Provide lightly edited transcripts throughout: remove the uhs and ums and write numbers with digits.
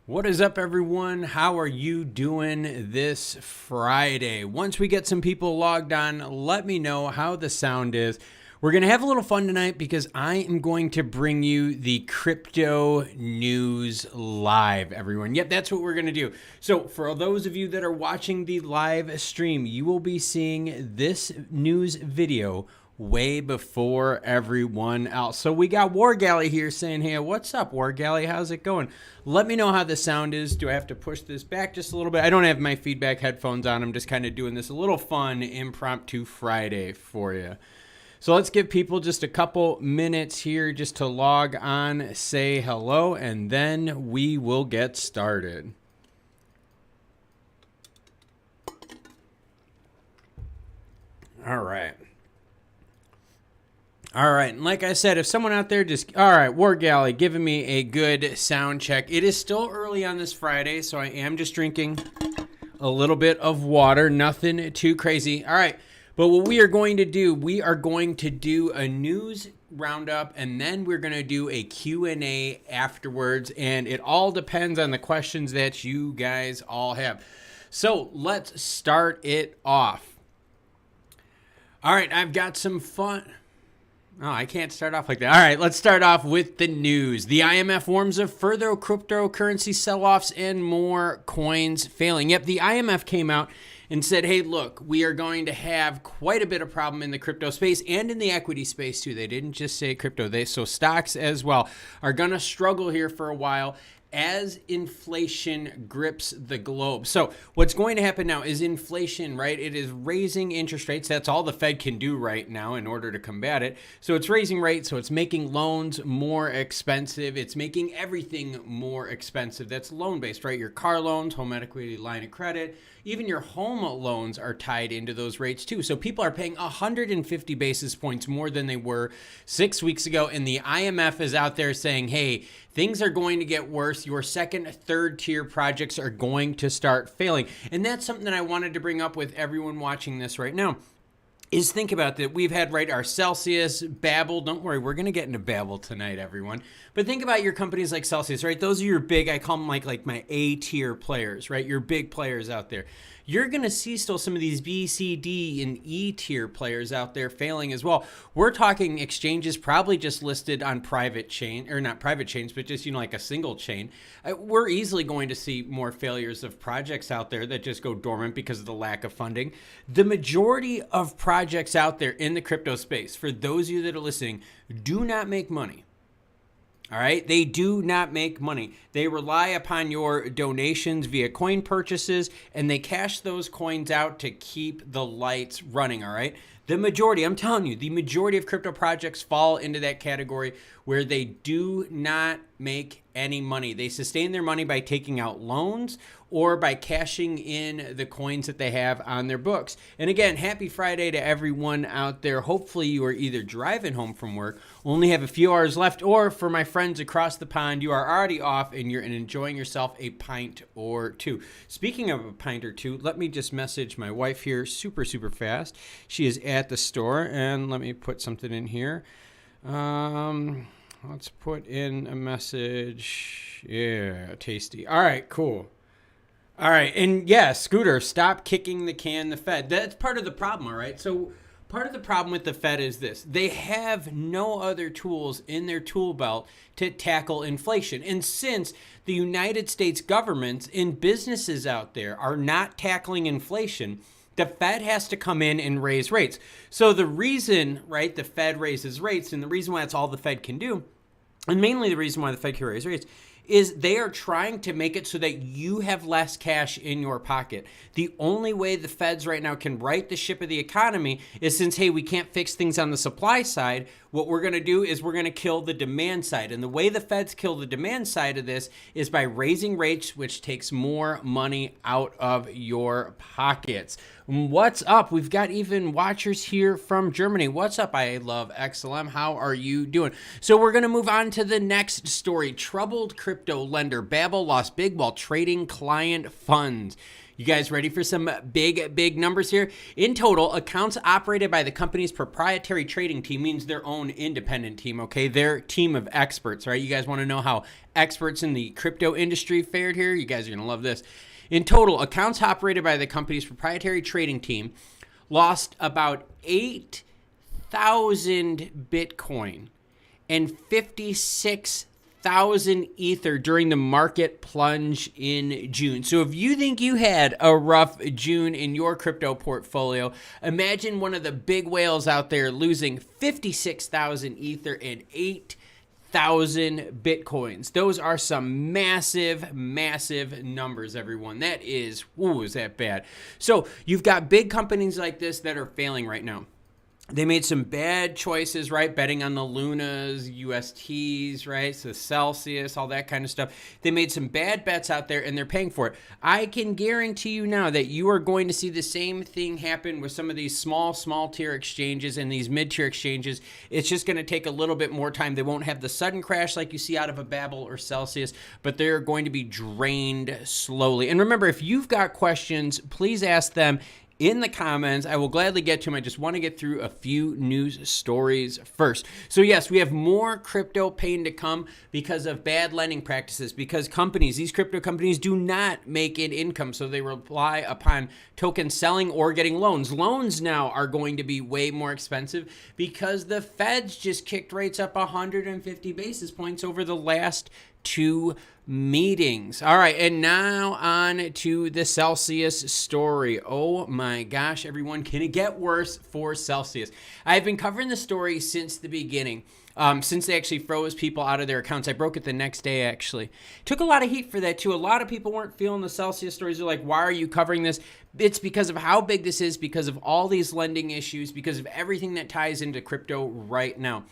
What is up, everyone? How are you doing this Friday? Once we get some people logged on, let me know how the sound is. We're going to have a little fun tonight because I am going to bring you the crypto news live, everyone. Yep, that's what we're going to do. So for those of you that are watching the live stream, you will be seeing this news video way before everyone else. So we got War Galley here saying, hey, what's up, War Galley? How's it going? Let me know how the sound is. Do I have to push this back just a little bit? I don't have my feedback headphones on. I'm just kind of doing this a little fun impromptu Friday for you. So let's give people just a couple minutes here just to log on, say hello, and then we will get started. All right. All right, and like I said, if someone out there just, all right, War Galley giving me a good sound check. It is still early on this Friday, so I am just drinking a little bit of water, nothing too crazy. All right, but what we are going to do, we are going to do a news roundup, and then we're going to do a Q&A afterwards, and it all depends on the questions that you guys all have. So let's start it off. All right, I've got some fun. Oh, I can't start off like that. All right, let's start off with the news. The IMF warns of further cryptocurrency sell-offs and more coins failing. Yep, the IMF came out and said, hey, look, we are going to have quite a bit of problem in the crypto space and in the equity space too. They didn't just say crypto. So stocks as well are going to struggle here for a while as inflation grips the globe. So what's going to happen now is inflation, right? It is raising interest rates. That's all the Fed can do right now in order to combat it. So it's raising rates. So it's making loans more expensive. It's making everything more expensive. That's loan-based, right? Your car loans, home equity line of credit, even your home loans are tied into those rates too. So people are paying 150 basis points more than they were 6 weeks ago. And the IMF is out there saying, hey, things are going to get worse. Your second, third tier projects are going to start failing. And that's something that I wanted to bring up with everyone watching this right now. Is think about that. We've had, right, our Celsius, Babel. Don't worry, we're going to get into Babel tonight, everyone. But think about your companies like Celsius, right? Those are your big, I call them like my A-tier players, right? Your big players out there. You're going to see still some of these B, C, D, and E tier players out there failing as well. We're talking exchanges probably just listed on private chain, or not private chains, but just, like a single chain. We're easily going to see more failures of projects out there that just go dormant because of the lack of funding. The majority of projects out there in the crypto space, for those of you that are listening, do not make money. All right, they do not make money. They rely upon your donations via coin purchases, and they cash those coins out to keep the lights running, all right? The majority, I'm telling you, the majority of crypto projects fall into that category where they do not make any money. They sustain their money by taking out loans or by cashing in the coins that they have on their books. And again, happy Friday to everyone out there. Hopefully you are either driving home from work, only have a few hours left, or for my friends across the pond, you are already off and you're enjoying yourself a pint or two. Speaking of a pint or two, let me just message my wife here super fast. She is at the store, and let me put something in here. Let's put in a message. Yeah, tasty. All right, cool. All right, and yeah, Scooter, stop kicking the can, the Fed. That's part of the problem, all right? So part of the problem with the Fed is this. They have no other tools in their tool belt to tackle inflation. And since the United States government and businesses out there are not tackling inflation, the Fed has to come in and raise rates. So the reason, right, the Fed raises rates, and the reason why that's all the Fed can do, and mainly the reason why the Fed can raise rates, is they are trying to make it so that you have less cash in your pocket. The only way the Feds right now can right the ship of the economy is, since, hey, we can't fix things on the supply side, what we're going to do is we're going to kill the demand side. And the way the Feds kill the demand side of this is by raising rates, which takes more money out of your pockets. What's up? We've got even watchers here from Germany. What's up? I love XLM. How are you doing? So we're going to move on to the next story. Troubled crypto lender Babel lost big while trading client funds. You guys ready for some big numbers here? In total, accounts operated by the company's proprietary trading team, means their own independent team, okay? Their team of experts, right? You guys want to know how experts in the crypto industry fared here? You guys are going to love this. In total, accounts operated by the company's proprietary trading team lost about 8,000 Bitcoin and 56,000 Ether during the market plunge in June. So if you think you had a rough June in your crypto portfolio, imagine one of the big whales out there losing 56,000 Ether and 8,000 Bitcoins. Those are some massive numbers, everyone. That is, is that bad? So you've got big companies like this that are failing right now. They made some bad choices, right? Betting on the Lunas, USTs, right? So Celsius, all that kind of stuff. They made some bad bets out there and they're paying for it. I can guarantee you now that you are going to see the same thing happen with some of these small tier exchanges and these mid-tier exchanges. It's just going to take a little bit more time. They won't have the sudden crash like you see out of a Babel or Celsius, but they're going to be drained slowly. And remember, if you've got questions, please ask them in the comments. I will gladly get to them. I just want to get through a few news stories first. So yes, we have more crypto pain to come because of bad lending practices, because these crypto companies do not make an income, so they rely upon token selling or getting loans. Loans now are going to be way more expensive because the Feds just kicked rates up 150 basis points over the last 2 meetings. All right, and now on to the Celsius story. Oh my gosh, everyone, can it get worse for Celsius? I've been covering the story since the beginning, since they actually froze people out of their accounts. I broke it the next day, actually. Took a lot of heat for that, too. A lot of people weren't feeling the Celsius stories. They're like, why are you covering this? It's because of how big this is, because of all these lending issues, because of everything that ties into crypto right now.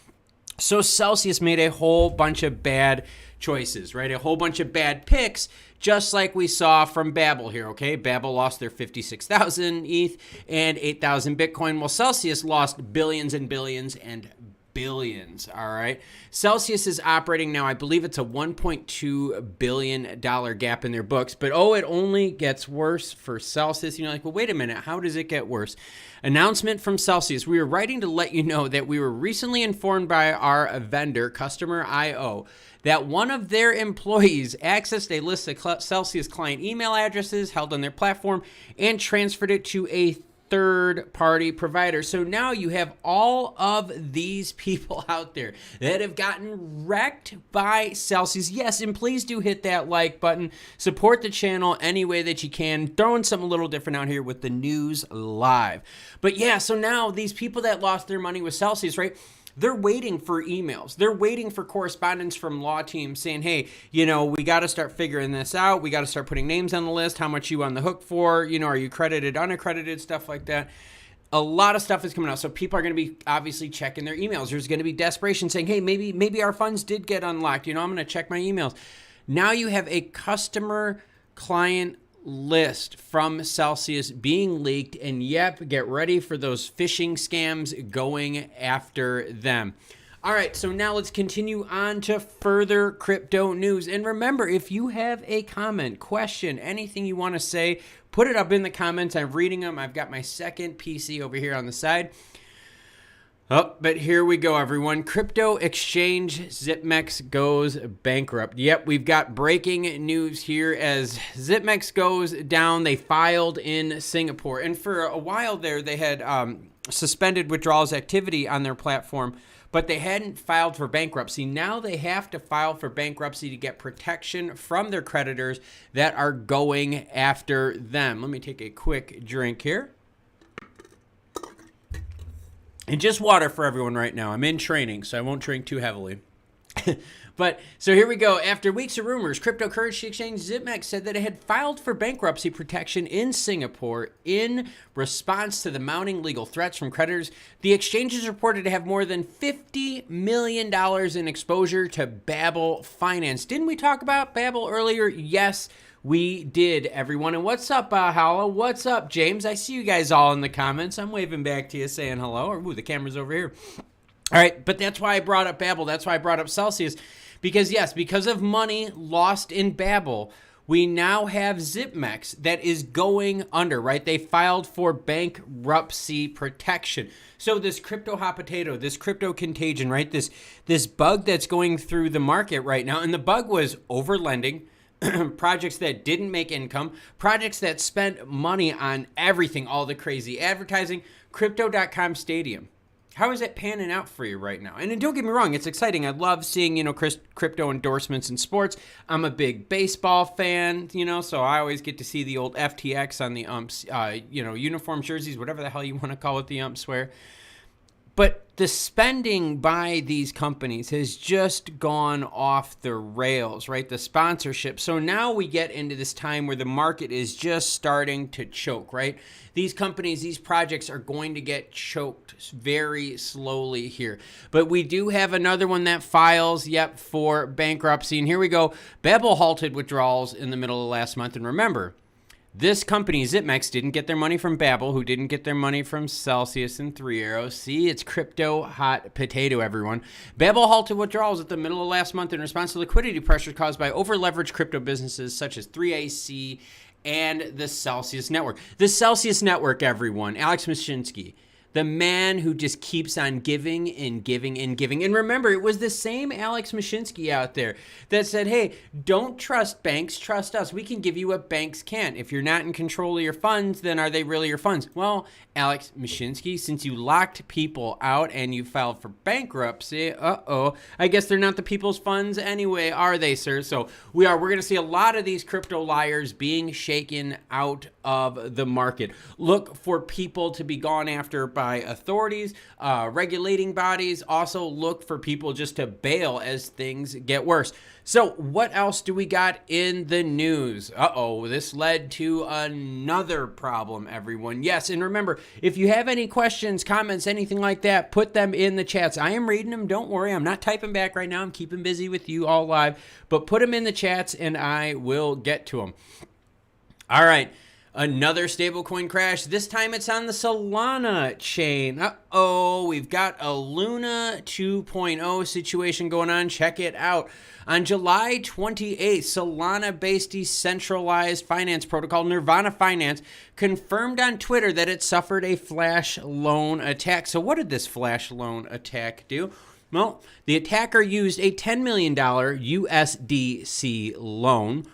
So Celsius made a whole bunch of bad choices, right? A whole bunch of bad picks, just like we saw from Babel here, okay? Babel lost their 56,000 ETH and 8,000 Bitcoin, while Celsius lost billions and billions and billions, all right? Celsius is operating now, I believe it's a $1.2 billion gap in their books, but it only gets worse for Celsius. You're like, well, wait a minute, how does it get worse? Announcement from Celsius. We are writing to let you know that we were recently informed by our vendor, Customer IO, that one of their employees accessed a list of Celsius client email addresses held on their platform and transferred it to a third-party provider. So now you have all of these people out there that have gotten wrecked by Celsius. Yes, and please do hit that like button. Support the channel any way that you can. Throwing something a little different out here with the news live. But yeah, so now these people that lost their money with Celsius, right? They're waiting for emails. They're waiting for correspondence from law teams saying, hey, we got to start figuring this out. We got to start putting names on the list. How much you on the hook for? Are you credited, unaccredited, stuff like that. A lot of stuff is coming out. So people are going to be obviously checking their emails. There's going to be desperation saying, hey, maybe our funds did get unlocked. I'm going to check my emails. Now you have a customer client list from Celsius being leaked, and yep, get ready for those phishing scams going after them. All right, so now let's continue on to further crypto news. And remember, if you have a comment, question, anything you want to say, put it up in the comments. I'm reading them. I've got my second PC over here on the side. Oh, but here we go, everyone. Crypto exchange Zipmex goes bankrupt. Yep, we've got breaking news here as Zipmex goes down. They filed in Singapore. And for a while there, they had suspended withdrawals activity on their platform, but they hadn't filed for bankruptcy. Now they have to file for bankruptcy to get protection from their creditors that are going after them. Let me take a quick drink here. And just water for everyone right now. I'm in training, so I won't drink too heavily. But so here we go. After weeks of rumors, cryptocurrency exchange Zipmex said that it had filed for bankruptcy protection in Singapore in response to the mounting legal threats from creditors. The exchange is reported to have more than $50 million in exposure to Babel Finance. Didn't we talk about Babel earlier? Yes, we did, everyone. And what's up, Hala? What's up, James? I see you guys all in the comments. I'm waving back to you saying hello. Ooh, the camera's over here. All right, but that's why I brought up Babel. That's why I brought up Celsius. Because, yes, because of money lost in Babel, we now have Zipmex that is going under, right? They filed for bankruptcy protection. So this crypto hot potato, this crypto contagion, right? This bug that's going through the market right now. And the bug was overlending, projects that didn't make income, projects that spent money on everything, all the crazy advertising, Crypto.com Stadium. How is it panning out for you right now? And don't get me wrong, it's exciting. I love seeing, crypto endorsements in sports. I'm a big baseball fan, so I always get to see the old FTX on the umps, uniform jerseys, whatever the hell you want to call it, the umps wear. But the spending by these companies has just gone off the rails, right? The sponsorship. So now we get into this time where the market is just starting to choke, right? These companies, these projects are going to get choked very slowly here. But we do have another one that files, for bankruptcy. And here we go. Babel halted withdrawals in the middle of last month. And remember, this company, Zipmex, didn't get their money from Babel, who didn't get their money from Celsius and Three Arrows. See, it's crypto hot potato, everyone. Babel halted withdrawals at the middle of last month in response to liquidity pressures caused by over-leveraged crypto businesses such as 3AC and the Celsius Network. The Celsius Network, everyone. Alex Mashinsky, the man who just keeps on giving and giving and giving. And remember, it was the same Alex Mashinsky out there that said, hey, don't trust banks, trust us. We can give you what banks can't. If you're not in control of your funds, then are they really your funds? Well, Alex Mashinsky, since you locked people out and you filed for bankruptcy, I guess they're not the people's funds anyway, are they, sir? So we're going to see a lot of these crypto liars being shaken out of the market. Look for people to be gone after by authorities, regulating bodies. Also look for people just to bail as things get worse. So what else do we got in the news? This led to another problem, everyone. Yes, and remember, if you have any questions, comments, anything like that, put them in the chats. I am reading them. Don't worry. I'm not typing back right now. I'm keeping busy with you all live. But put them in the chats, and I will get to them. All right. Another stablecoin crash. This time it's on the Solana chain. We've got a Luna 2.0 situation going on. Check it out. On July 28th, Solana-based decentralized finance protocol Nirvana Finance confirmed on Twitter that it suffered a flash loan attack. So what did this flash loan attack do? Well, the attacker used a $10 million USDC loan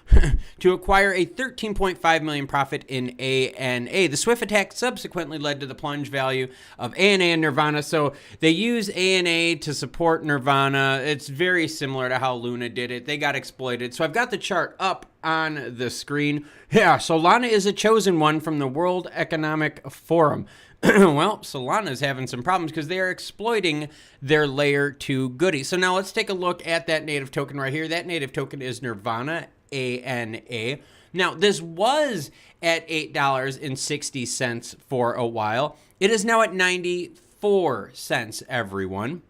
to acquire a $13.5 million profit in ANA. The Swift attack subsequently led to the plunge value of ANA and Nirvana. So they use ANA to support Nirvana. It's very similar to how Luna did it. They got exploited. So I've got the chart up on the screen. Yeah, Solana is a chosen one from the World Economic Forum. Well, Solana's having some problems because they are exploiting their layer 2 goodies. So now let's take a look at that native token right here. That native token is Nirvana, ANA. Now, this was at $8.60 for a while. It is now at 94 cents, everyone.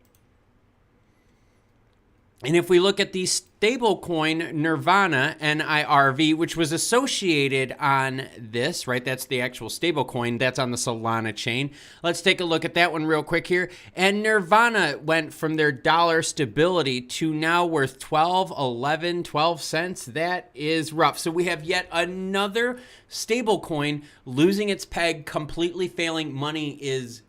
And if we look at the stablecoin Nirvana, NIRV, which was associated on this, right? That's the actual stablecoin that's on the Solana chain. Let's take a look at that one real quick here. And Nirvana went from their dollar stability to now worth 12 cents. That is rough. So we have yet another stablecoin losing its peg, completely failing. Money is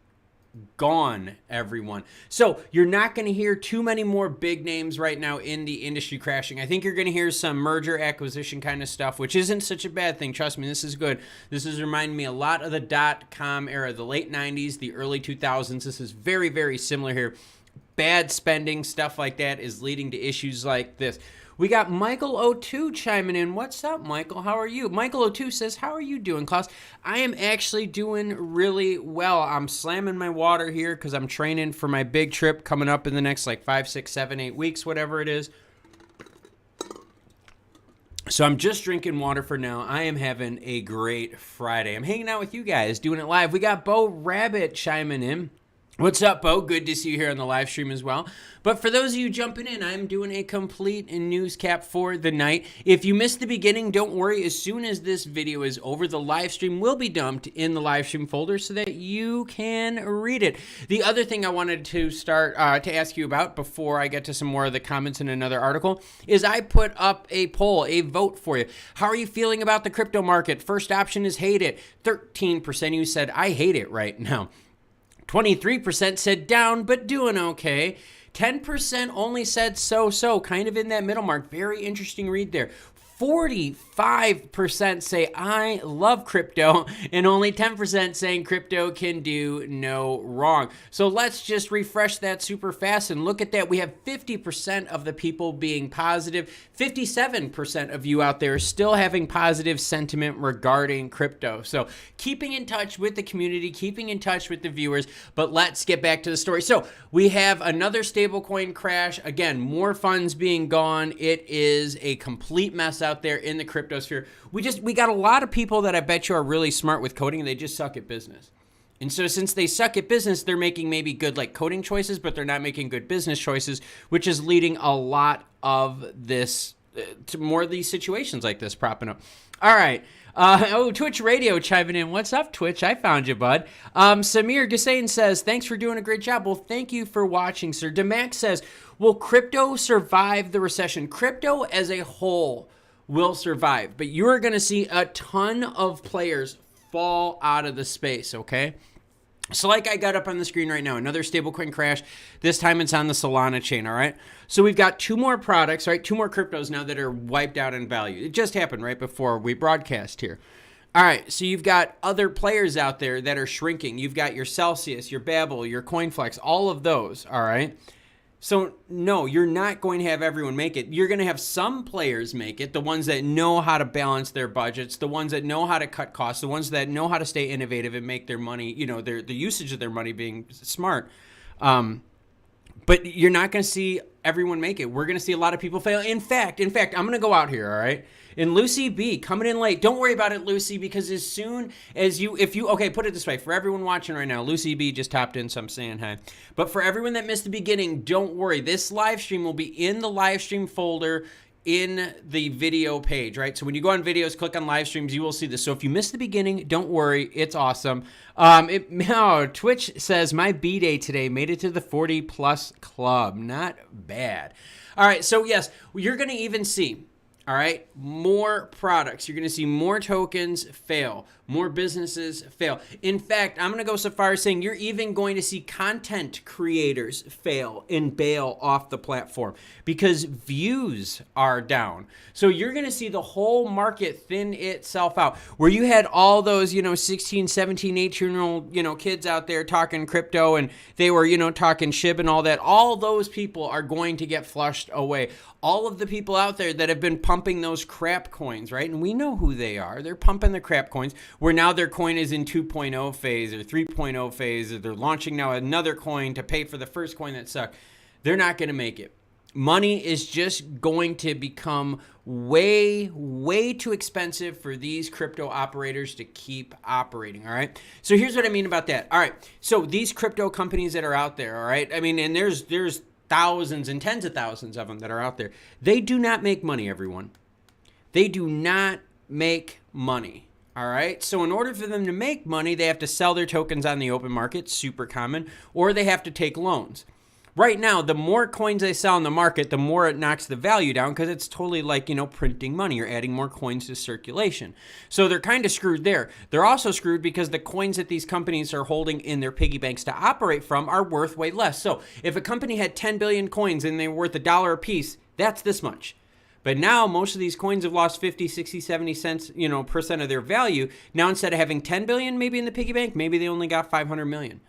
gone, everyone. So you're not going to hear too many more big names right now in the industry crashing. I think you're going to hear some merger acquisition kind of stuff, which isn't such a bad thing. Trust me, this is good. This is reminding me a lot of the .com era, the late 90s, the early 2000s. This is very, very similar here. Bad spending, stuff like that is leading to issues like this. We got Michael O2 chiming in. What's up, Michael? How are you? Michael O2 says, how are you doing, Klaus? I am actually doing really well. I'm slamming my water here because I'm training for my big trip coming up in the next 5, 6, 7, 8 weeks, whatever it is. So I'm just drinking water for now. I am having a great Friday. I'm hanging out with you guys, doing it live. We got Bo Rabbit chiming in. What's up, Bo? Good to see you here on the live stream as well. But for those of you jumping in, I'm doing a complete news cap for the night. If you missed the beginning, don't worry. As soon as this video is over, the live stream will be dumped in the live stream folder so that you can read it. The other thing I wanted to start to ask you about before I get to some more of the comments in another article is I put up a poll, a vote for you. How are you feeling about the crypto market? First option is hate it. 13% of you said I hate it right now. 23% said down, but doing okay. 10% only said so, kind of in that middle mark. Very interesting read there. 45% say I love crypto, and only 10% saying crypto can do no wrong. So let's just refresh that super fast and look at that. We have 50% of the people being positive. 57% of you out there still having positive sentiment regarding crypto. So keeping in touch with the community, keeping in touch with the viewers, but let's get back to the story. So we have another stablecoin crash. Again, more funds being gone. It is a complete mess out there in the crypto sphere. We got a lot of people that I bet you are really smart with coding and they just suck at business. And so since they suck at business, they're making maybe good like coding choices, but they're not making good business choices, which is leading a lot of this to more of these situations like this propping up. All right. Twitch Radio chiming in. What's up, Twitch? I found you, bud. Samir Gussain says, thanks for doing a great job. Well, thank you for watching, sir. Demax says, will crypto survive the recession? Crypto as a whole will survive, but you're going to see a ton of players fall out of the space, okay? So like I got up on the screen right now, another stablecoin crash. This time it's on the Solana chain, all right? So we've got two more products, right? Two more cryptos now that are wiped out in value. It just happened right before we broadcast here. All right, so you've got other players out there that are shrinking. You've got your Celsius, your Babel, your CoinFlex, all of those, all right? So no, you're not going to have everyone make it. You're going to have some players make it, the ones that know how to balance their budgets, the ones that know how to cut costs, the ones that know how to stay innovative and make their money, you know, the usage of their money being smart. But you're not going to see everyone make it. We're going to see a lot of people fail. In fact, I'm going to go out here, all right? And Lucy B, coming in late. Don't worry about it, Lucy, because as soon as okay, put it this way. For everyone watching right now, Lucy B just topped in, so I'm saying hi. But for everyone that missed the beginning, don't worry. This live stream will be in the live stream folder in the video page, right? So when you go on videos, click on live streams, you will see this. So if you missed the beginning, don't worry. It's awesome. Twitch says, my B-day today made it to the 40-plus club. Not bad. All right, so yes, you're going to even see, all right, more products. You're going to see more tokens fail, more businesses fail. In fact, I'm going to go so far as saying you're even going to see content creators fail and bail off the platform because views are down. So you're going to see the whole market thin itself out. Where you had all those, 16, 17, 18-year-old, kids out there talking crypto and they were, talking SHIB and all that. All those people are going to get flushed away. All of the people out there that have been pumping those crap coins, right? And we know who they are. They're pumping the crap coins where now their coin is in 2.0 phase or 3.0 phase, or they're launching now another coin to pay for the first coin that sucked. They're not going to make it. Money is just going to become way, way too expensive for these crypto operators to keep operating, all right? So here's what I mean about that. All right, so these crypto companies that are out there, all right? I mean, and there's thousands and tens of thousands of them that are out there. They do not make money, everyone. They do not make money. All right. So in order for them to make money, they have to sell their tokens on the open market, super common, or they have to take loans. Right now, the more coins they sell in the market, the more it knocks the value down because it's totally like, printing money. You're adding more coins to circulation. So they're kind of screwed there. They're also screwed because the coins that these companies are holding in their piggy banks to operate from are worth way less. So if a company had 10 billion coins and they were worth $1 a piece, that's this much. But now most of these coins have lost 50, 60, 70 cents, percent of their value. Now instead of having 10 billion maybe in the piggy bank, maybe they only got 500 million.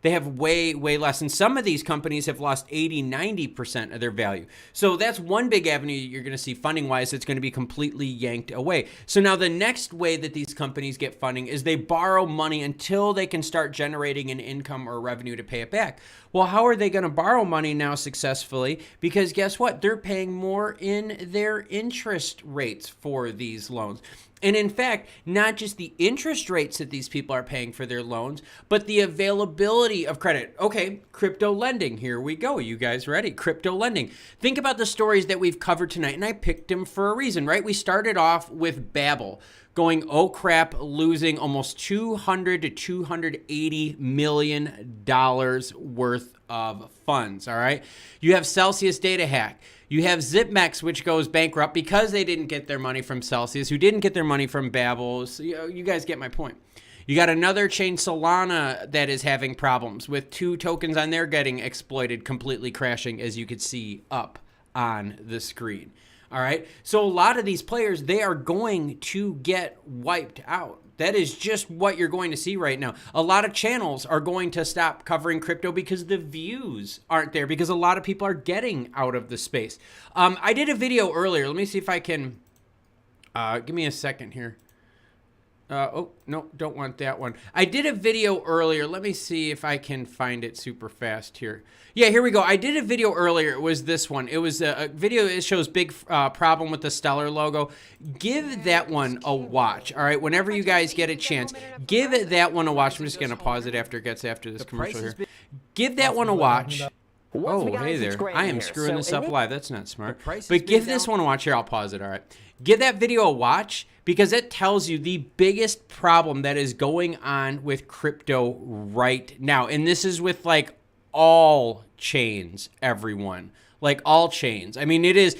They have way, way less. And some of these companies have lost 80, 90% of their value. So that's one big avenue you're going to see funding-wise that's going to be completely yanked away. So now the next way that these companies get funding is they borrow money until they can start generating an income or revenue to pay it back. Well, how are they going to borrow money now successfully? Because guess what? They're paying more in their interest rates for these loans. And in fact, not just the interest rates that these people are paying for their loans, but the availability of credit. Okay, crypto lending. Here we go. You guys ready? Crypto lending. Think about the stories that we've covered tonight, and I picked them for a reason, right? We started off with Babel going, oh crap, losing almost $200 to $280 million worth of funds, all right? You have Celsius data hack. You have Zipmex, which goes bankrupt because they didn't get their money from Celsius, who didn't get their money from Babel. So, you guys get my point. You got another chain, Solana, that is having problems with 2 tokens on there getting exploited, completely crashing, as you could see up on the screen. All right. So a lot of these players, they are going to get wiped out. That is just what you're going to see right now. A lot of channels are going to stop covering crypto because the views aren't there, because a lot of people are getting out of the space. I did a video earlier. Let me see if I can, give me a second here. Oh, no, don't want that one. I did a video earlier. Let me see if I can find it super fast here. Yeah, here we go. I did a video earlier. It was this one. It was a video. It shows big problem with the Stellar logo. Give that one a watch. All right, whenever you guys get a chance, give it that one a watch. I'm just going to pause it after it gets after this commercial here. Give that one a watch. Oh, hey there. I am screwing this up live. That's not smart. But give this one a watch. Here, I'll pause it. All right. Give that video a watch because it tells you the biggest problem that is going on with crypto right now. And this is with like all chains, everyone. Like all chains. I mean, it is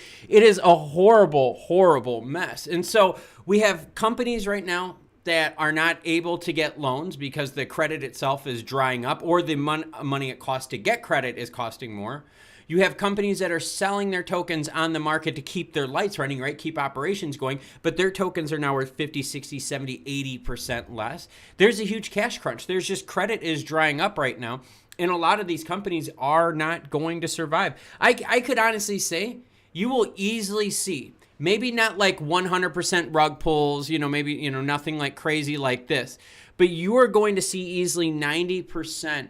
a horrible, horrible mess. And so we have companies right now that are not able to get loans because the credit itself is drying up, or the money it costs to get credit is costing more. You have companies that are selling their tokens on the market to keep their lights running, right? Keep operations going, but their tokens are now worth 50, 60, 70, 80% less. There's a huge cash crunch. There's just credit is drying up right now, and a lot of these companies are not going to survive. I could honestly say you will easily see, maybe not like 100% rug pulls, maybe, nothing like crazy like this, but you are going to see easily 90%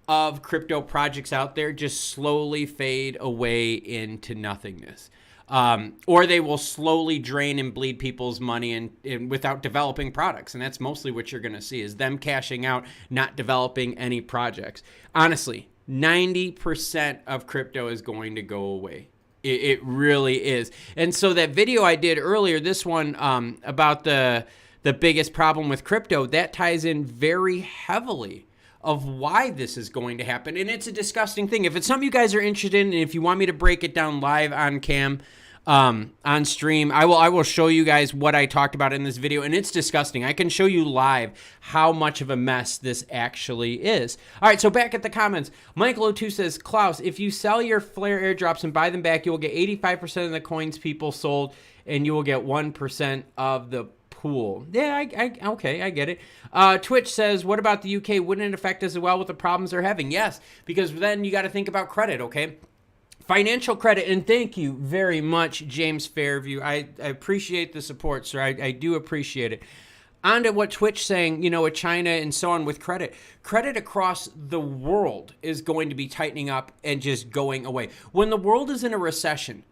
of crypto projects out there just slowly fade away into nothingness. Or they will slowly drain and bleed people's money and without developing products. And that's mostly what you're going to see is them cashing out, not developing any projects. Honestly, 90% of crypto is going to go away. It really is. And so that video I did earlier, this one about the biggest problem with crypto, that ties in very heavily of why this is going to happen. And it's a disgusting thing. If it's something you guys are interested in, and if you want me to break it down live on cam, on stream, I will show you guys what I talked about in this video, and it's disgusting. I can show you live how much of a mess this actually is. All right, so back at the comments, Michael02 says, Klaus, if you sell your Flare airdrops and buy them back, you will get 85% of the coins people sold, and you will get 1% of the pool. Yeah, okay, I get it. Twitch says, what about the UK? Wouldn't it affect us as well with the problems they're having? Yes, because then you got to think about credit, okay? Financial credit, and thank you very much, James Fairview. I appreciate the support, sir. I do appreciate it. On to what Twitch saying, with China and so on with credit. Credit across the world is going to be tightening up and just going away. When the world is in a recession,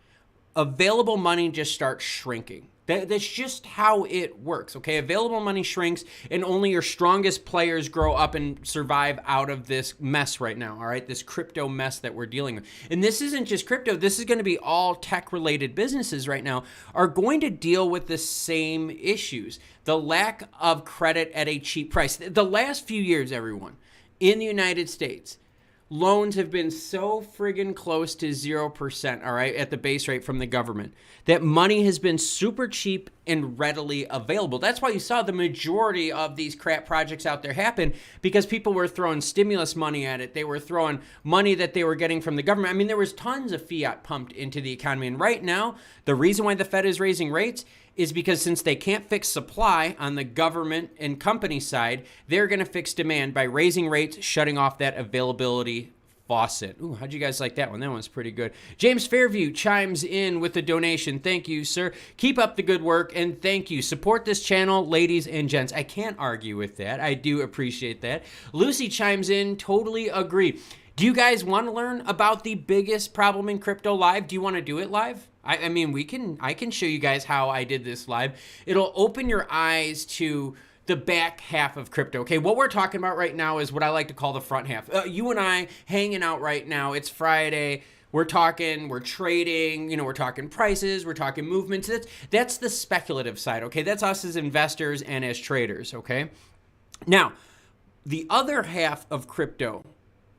available money just starts shrinking. That's just how it works, okay? Available money shrinks, and only your strongest players grow up and survive out of this mess right now, all right? This crypto mess that we're dealing with. And this isn't just crypto. This is going to be all tech-related businesses right now are going to deal with the same issues. The lack of credit at a cheap price. The last few years, everyone, in the United States, loans have been so friggin' close to 0%, all right, at the base rate from the government, that money has been super cheap and readily available. That's why you saw the majority of these crap projects out there happen, because people were throwing stimulus money at it. They were throwing money that they were getting from the government. I mean, there was tons of fiat pumped into the economy. And right now, the reason why the Fed is raising rates is because since they can't fix supply on the government and company side, they're going to fix demand by raising rates, shutting off that availability faucet. Ooh, how'd you guys like that one? That one's pretty good. James Fairview chimes in with a donation. Thank you, sir. Keep up the good work, and thank you. Support this channel, ladies and gents. I can't argue with that. I do appreciate that. Lucy chimes in. Totally agree. Do you guys want to learn about the biggest problem in crypto live? Do you want to do it live? I mean, I can show you guys how I did this live. It'll open your eyes to the back half of crypto. Okay, what we're talking about right now is what I like to call the front half. You and I hanging out right now. It's Friday. We're talking, we're trading, we're talking prices, we're talking movements. That's the speculative side, okay? That's us as investors and as traders, okay? Now, the other half of crypto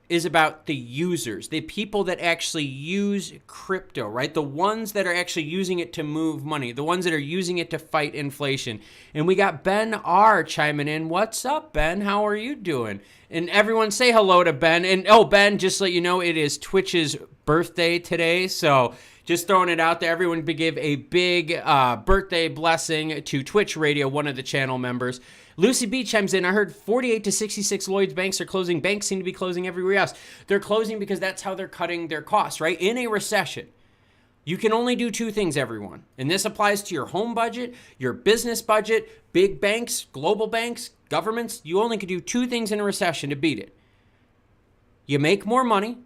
is about the users, the people that actually use crypto, right? The ones that are actually using it to move money, the ones that are using it to fight inflation. And we got Ben R chiming in. What's up, Ben? How are you doing? And everyone say hello to Ben. And Ben, just to let you know, it is Twitch's birthday today. So just throwing it out there, everyone give a big birthday blessing to Twitch Radio, one of the channel members. Lucy B chimes in. I heard 48 to 66 Lloyd's banks are closing. Banks seem to be closing everywhere else. They're closing because that's how they're cutting their costs, right? In a recession, you can only do two things, everyone. And this applies to your home budget, your business budget, big banks, global banks, governments. You only can do two things in a recession to beat it. You make more money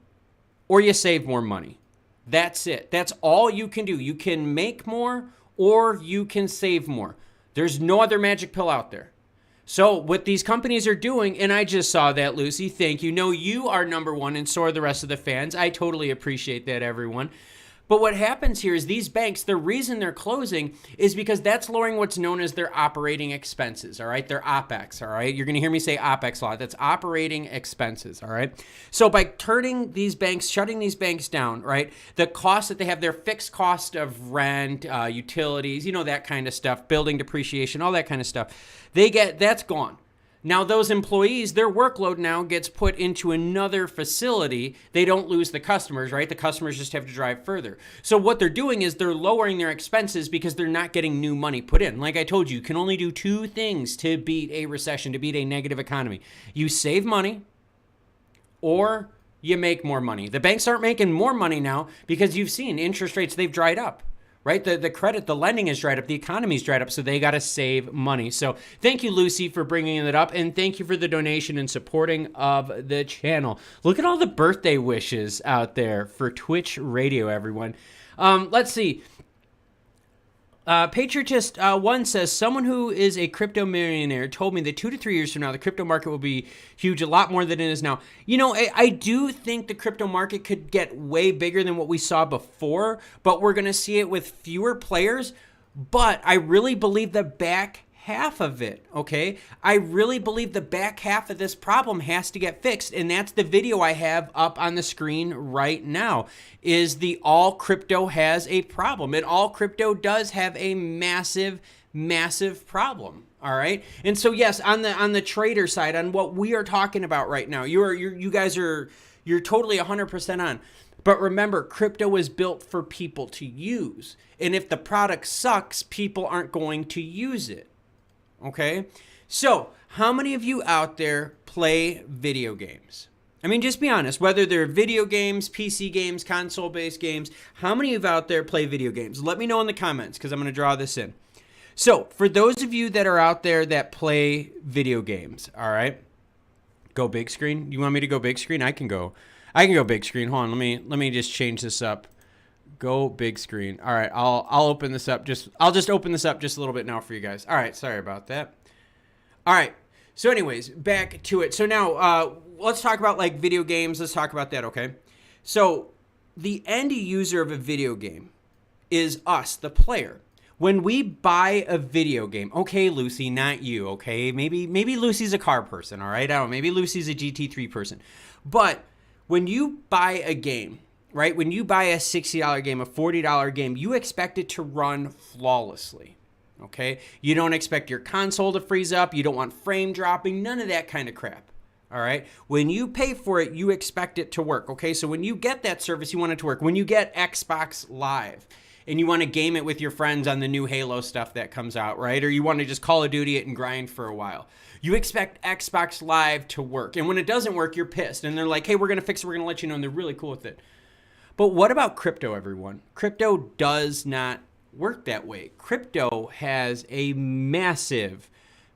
or you save more money. That's it. That's all you can do. You can make more or you can save more. There's no other magic pill out there. So what these companies are doing, and I just saw that, Lucy, thank you. No, you are number one, and so are the rest of the fans. I totally appreciate that, everyone. But what happens here is these banks, the reason they're closing is because that's lowering what's known as their operating expenses, all right? Their OPEX, all right? You're going to hear me say OPEX a lot. That's operating expenses, all right? So by shutting these banks down, right, the cost that they have, their fixed cost of rent, utilities, that kind of stuff, building depreciation, all that kind of stuff, that's gone. Now, those employees, their workload now gets put into another facility. They don't lose the customers, right? The customers just have to drive further. So what they're doing is they're lowering their expenses because they're not getting new money put in. Like I told you, you can only do two things to beat a recession, to beat a negative economy. You save money or you make more money. The banks aren't making more money now because you've seen interest rates, they've dried up. Right? The credit, the lending is dried up. The economy's dried up. So they got to save money. So thank you, Lucy, for bringing it up. And thank you for the donation and supporting of the channel. Look at all the birthday wishes out there for Twitch Radio, everyone. Let's see. Patriotist one says, someone who is a crypto millionaire told me that 2 to 3 years from now, the crypto market will be huge, a lot more than it is now. I do think the crypto market could get way bigger than what we saw before, but we're going to see it with fewer players. But I really believe the back half of it, okay? I really believe the back half of this problem has to get fixed, and that's the video I have up on the screen right now, is the all crypto has a problem. And all crypto does have a massive, massive problem, all right? And so yes, on the trader side, on what we are talking about right now, you guys are totally 100% on. But remember, crypto was built for people to use. And if the product sucks, people aren't going to use it. Okay, so how many of you out there play video games? I mean, just be honest, whether they're video games, PC games, console-based games, how many of you out there play video games? Let me know in the comments because I'm going to draw this in. So for those of you that are out there that play video games, all right, go big screen. You want me to go big screen? I can go big screen. Hold on, let me just change this up. Go big screen. All right, I'll open this up. I'll just open this up just a little bit now for you guys. All right, sorry about that. All right, so anyways, back to it. So now let's talk about like video games. Let's talk about that, okay? So the end user of a video game is us, the player. When we buy a video game, okay, Lucy, not you, okay? Maybe Lucy's a car person, all right? I don't know, maybe Lucy's a GT3 person. But when you buy a game, right? When you buy a $60 game, a $40 game, you expect it to run flawlessly, okay? You don't expect your console to freeze up. You don't want frame dropping, none of that kind of crap, all right? When you pay for it, you expect it to work, okay? So when you get that service, you want it to work. When you get Xbox Live and you want to game it with your friends on the new Halo stuff that comes out, right? Or you want to just Call of Duty it and grind for a while. You expect Xbox Live to work. And when it doesn't work, you're pissed. And they're like, hey, we're going to fix it. We're going to let you know. And they're really cool with it. But what about crypto, everyone? Crypto does not work that way. Crypto has a massive,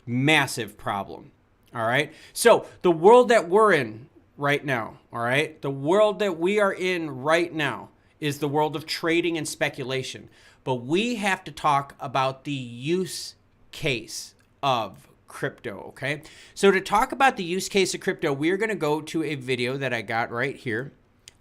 massive problem, all right? So the world that we're in, right now, all right? The world that we are in right now is the world of trading and speculation. But we have to talk about the use case of crypto, okay? So to talk about the use case of crypto, we're going to go to a video that I got right here,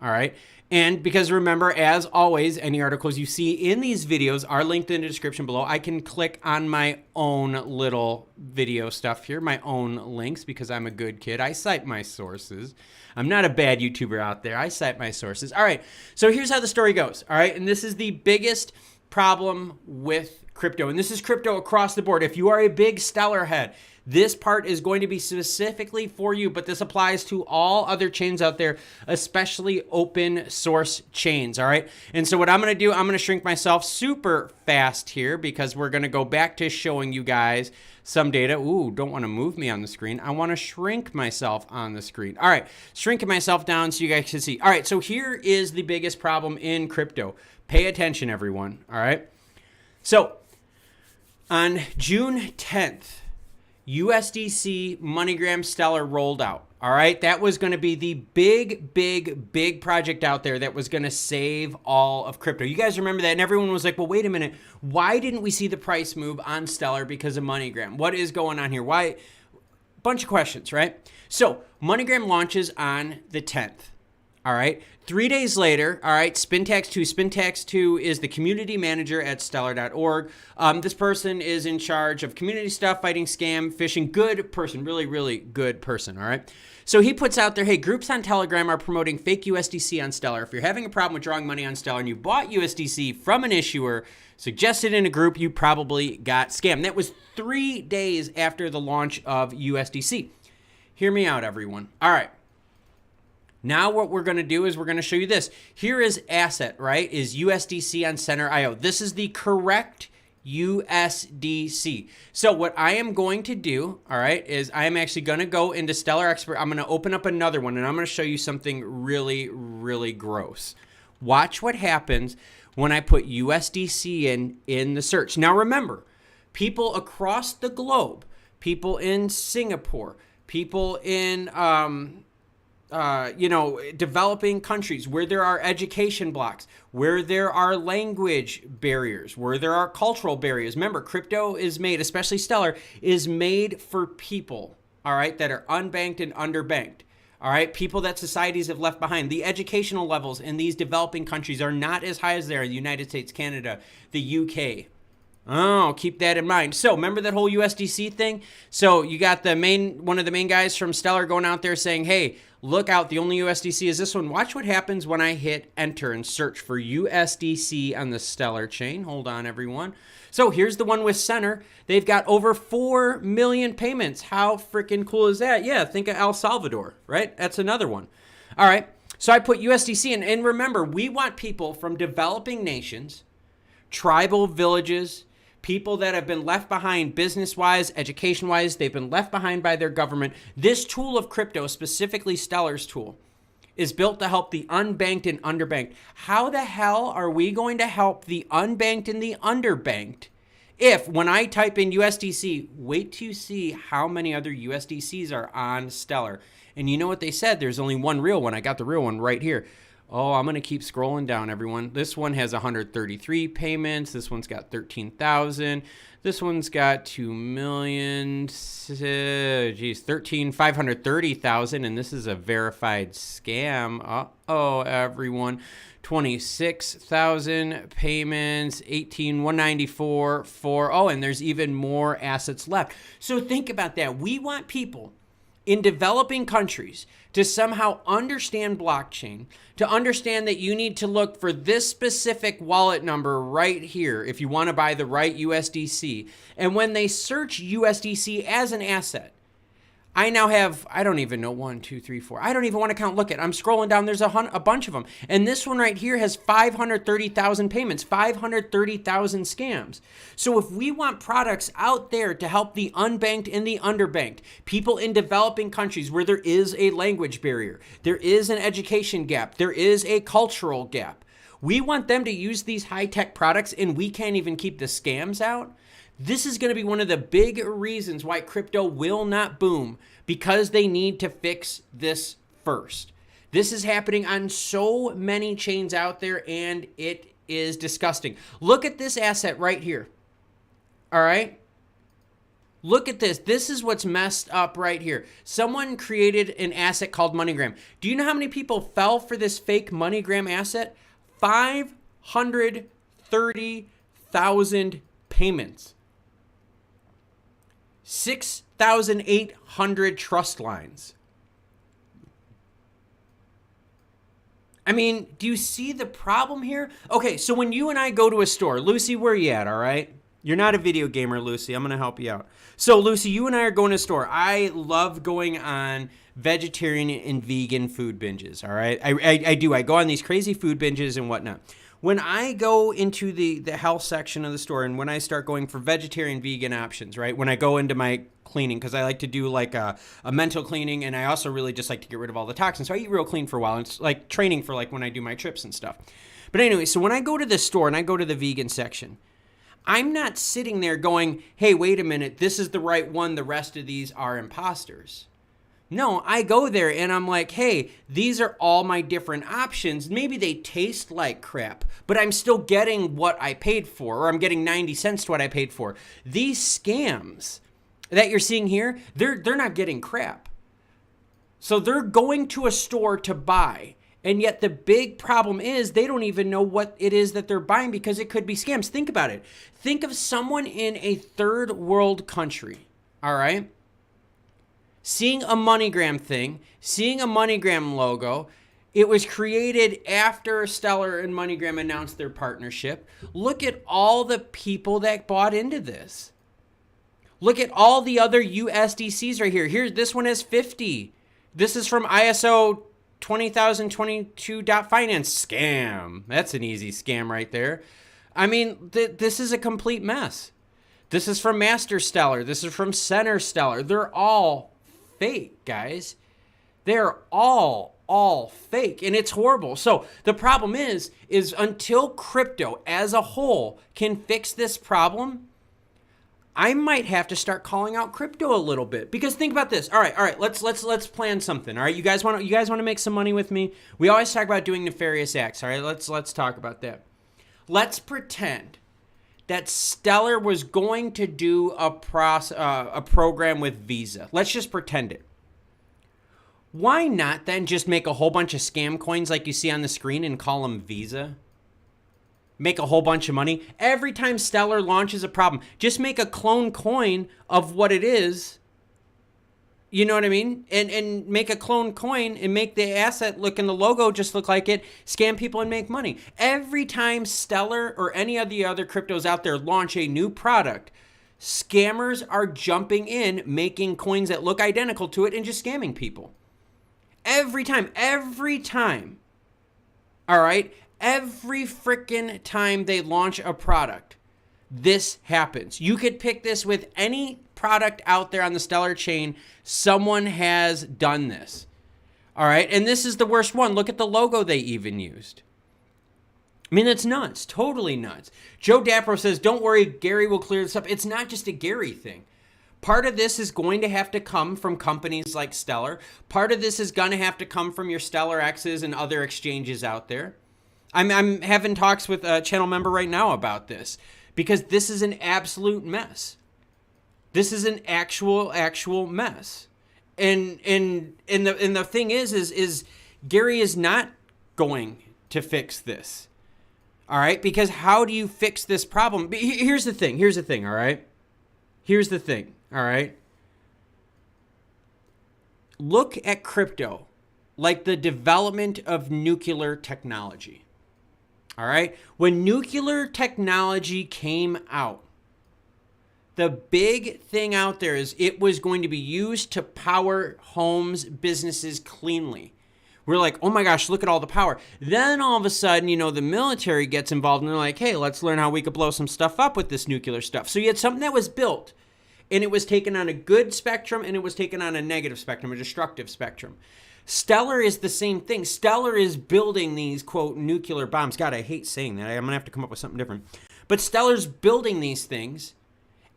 all right? And because remember, as always, any articles you see in these videos are linked in the description below. I can click on my own little video stuff here, my own links, because I'm a good kid. I cite my sources. I'm not a bad YouTuber out there. I cite my sources. All right, so here's how the story goes, all right? And this is the biggest problem with crypto, and this is crypto across the board. If you are a big Stellar head, this part is going to be specifically for you, but this applies to all other chains out there, especially open source chains, all right? And so what I'm going to do, I'm going to shrink myself super fast here because we're going to go back to showing you guys some data. Ooh, don't want to move me on the screen. I want to shrink myself on the screen. All right, shrinking myself down so you guys can see. All right, so here is the biggest problem in crypto. Pay attention, everyone, all right? So on June 10th, USDC MoneyGram Stellar rolled out. All right, that was going to be the big project out there that was going to save all of crypto. You guys remember that? And everyone was like, well, wait a minute. Why didn't we see the price move on Stellar because of MoneyGram? What is going on here? Why? Bunch of questions, right? So MoneyGram launches on the 10th. All right. 3 days later, all right, Spintax2. Spintax2 is the community manager at stellar.org. This person is in charge of community stuff, fighting scam, phishing. Good person, really good person, all right? So he puts out there, hey, groups on Telegram are promoting fake USDC on Stellar. If you're having a problem withdrawing money on Stellar and you bought USDC from an issuer suggested in a group, you probably got scammed. That was 3 days after the launch of USDC. Hear me out, everyone. All right. Now what we're going to do is we're going to show you this. Here is asset, right, is USDC on Center.io. This is the correct USDC. So what I am going to do, all right, is I am actually going to go into Stellar Expert. I'm going to open up another one, and I'm going to show you something really gross. Watch what happens when I put USDC in the search. Now remember, people across the globe, people in Singapore, people in developing countries where there are education blocks, where there are language barriers, where there are cultural barriers. Remember, crypto is made, especially Stellar, is made for people, all right, that are unbanked and underbanked. All right, people that societies have left behind. The educational levels in these developing countries are not as high as they are in the United States, Canada, the UK. Oh, keep that in mind. So remember that whole USDC thing? So you got one of the main guys from Stellar going out there saying, hey, look out, the only USDC is this one. Watch what happens when I hit enter and search for USDC on the Stellar chain. Hold on, everyone. So here's the one with Center. They've got over 4 million payments. How freaking cool is that? Yeah, think of El Salvador, right? That's another one. All right, so I put USDC in. And remember, we want people from developing nations, tribal villages, people that have been left behind business-wise, education-wise, they've been left behind by their government. This tool of crypto, specifically Stellar's tool, is built to help the unbanked and underbanked. How the hell are we going to help the unbanked and the underbanked if, when I type in USDC, wait till you see how many other USDCs are on Stellar. And you know what they said? There's only one real one. I got the real one right here. Oh, I'm going to keep scrolling down, everyone. This one has 133 payments. This one's got 13,000. This one's got 2 million, 530,000. And this is a verified scam. Uh-oh, everyone. 26,000 payments, 18,194, 4. Oh, and there's even more assets left. So think about that. We want people in developing countries to somehow understand blockchain, to understand that you need to look for this specific wallet number right here if you want to buy the right USDC. And when they search USDC as an asset, I now have, I don't even know, 1, 2, 3, 4. I don't even want to count. Look at, I'm scrolling down. There's a bunch of them. And this one right here has 530,000 payments, 530,000 scams. So if we want products out there to help the unbanked and the underbanked, people in developing countries where there is a language barrier, there is an education gap, there is a cultural gap, we want them to use these high-tech products and we can't even keep the scams out. This is going to be one of the big reasons why crypto will not boom, because they need to fix this first. This is happening on so many chains out there, and it is disgusting. Look at this asset right here. All right? Look at this. This is what's messed up right here. Someone created an asset called MoneyGram. Do you know how many people fell for this fake MoneyGram asset? 530,000 payments. 6,800 trust lines. I mean, do you see the problem here? Okay, so when you and I go to a store, Lucy, where are you at, all right? You're not a video gamer, Lucy. I'm going to help you out. So, Lucy, you and I are going to a store. I love going on vegetarian and vegan food binges, all right? I do. I go on these crazy food binges and whatnot. When I go into the health section of the store and when I start going for vegetarian, vegan options, right? When I go into my cleaning, because I like to do like a mental cleaning, and I also really just like to get rid of all the toxins. So I eat real clean for a while. It's like training for like when I do my trips and stuff. But anyway, so when I go to the store and I go to the vegan section, I'm not sitting there going, hey, wait a minute, this is the right one. The rest of these are imposters. No, I go there and I'm like, hey, these are all my different options. Maybe they taste like crap, but I'm still getting what I paid for, or I'm getting 90 cents to what I paid for. These scams that you're seeing here, they're not getting crap. So they're going to a store to buy. And yet the big problem is they don't even know what it is that they're buying because it could be scams. Think about it. Think of someone in a third world country, all right? Seeing a MoneyGram thing, seeing a MoneyGram logo. It was created after Stellar and MoneyGram announced their partnership. Look at all the people that bought into this. Look at all the other USDCs right here. Here, this one has 50. This is from ISO 20,022.finance. Scam. That's an easy scam right there. I mean, this is a complete mess. This is from Master Stellar. This is from Center Stellar. They're all fake, guys. They're all fake, and it's horrible. So the problem is until crypto as a whole can fix this problem, I might have to start calling out crypto a little bit, because think about this. All right. Let's plan something. All right, you guys want to make some money with me? We always talk about doing nefarious acts. All right, let's talk about that. Let's pretend that Stellar was going to do a program with Visa. Let's just pretend it. Why not then just make a whole bunch of scam coins like you see on the screen and call them Visa? Make a whole bunch of money. Every time Stellar launches a problem, just make a clone coin of what it is. You know what I mean? And make a clone coin and make the asset look and the logo just look like it. Scam people and make money. Every time Stellar or any of the other cryptos out there launch a new product, scammers are jumping in, making coins that look identical to it and just scamming people. Every time. All right? Every freaking time they launch a product, this happens. You could pick this with any product out there on the Stellar chain. Someone has done this. All right. And this is the worst one. Look at the logo they even used. I mean, it's nuts. Totally nuts. Joe Dapro says, don't worry, Gary will clear this up. It's not just a Gary thing. Part of this is going to have to come from companies like Stellar. Part of this is going to have to come from your Stellar X's and other exchanges out there. I'm having talks with a channel member right now about this, because this is an absolute mess. This is an actual mess. And the thing is Gary is not going to fix this. All right? Because how do you fix this problem? Here's the thing, all right? Here's the thing, all right? Look at crypto like the development of nuclear technology. All right? When nuclear technology came out, the big thing out there is it was going to be used to power homes, businesses cleanly. We're like, oh my gosh, look at all the power. Then all of a sudden, the military gets involved and they're like, hey, let's learn how we could blow some stuff up with this nuclear stuff. So you had something that was built, and it was taken on a good spectrum, and it was taken on a negative spectrum, a destructive spectrum. Stellar is the same thing. Stellar is building these, quote, nuclear bombs. God, I hate saying that. I'm going to have to come up with something different. But Stellar's building these things,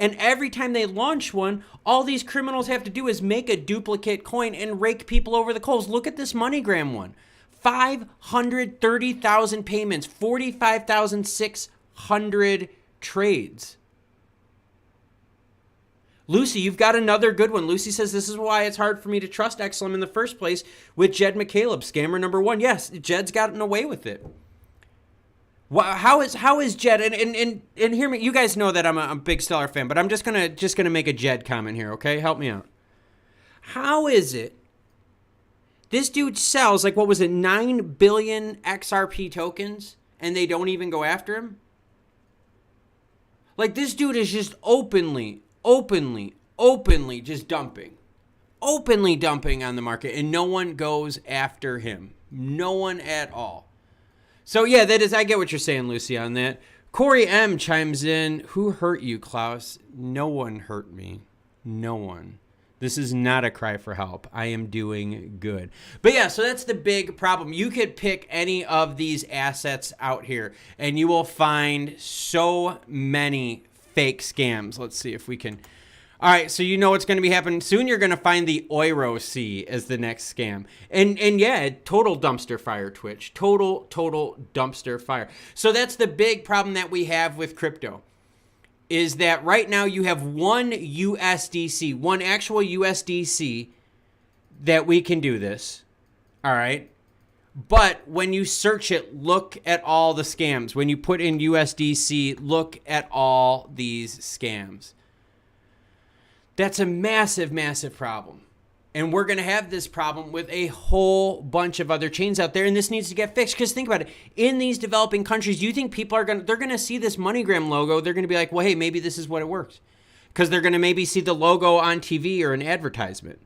And every time they launch one, all these criminals have to do is make a duplicate coin and rake people over the coals. Look at this MoneyGram one. 530,000 payments, 45,600 trades. Lucy, you've got another good one. Lucy says, this is why it's hard for me to trust XLM in the first place with Jed McCaleb, scammer number one. Yes, Jed's gotten away with it. How is Jed, and hear me, you guys know that I'm a big Stellar fan, but I'm just gonna make a Jed comment here, okay? Help me out. How is it this dude sells, like, what was it, 9 billion XRP tokens, and they don't even go after him? Like, this dude is just openly just dumping. Openly dumping on the market, and no one goes after him. No one at all. So, yeah, I get what you're saying, Lucy, on that. Corey M. chimes in, who hurt you, Klaus? No one hurt me. No one. This is not a cry for help. I am doing good. But, yeah, so that's the big problem. You could pick any of these assets out here, and you will find so many fake scams. Let's see if we can... All right, so you know what's going to be happening. Soon you're going to find the Euro C as the next scam. And yeah, total dumpster fire, Twitch. Total dumpster fire. So that's the big problem that we have with crypto, is that right now you have one USDC, one actual USDC that we can do this. All right. But when you search it, look at all the scams. When you put in USDC, look at all these scams. That's a massive, massive problem. And we're going to have this problem with a whole bunch of other chains out there. And this needs to get fixed. Because think about it. In these developing countries, do you think people they're going to see this MoneyGram logo? They're going to be like, well, hey, maybe this is what it works. Because they're going to maybe see the logo on TV or an advertisement.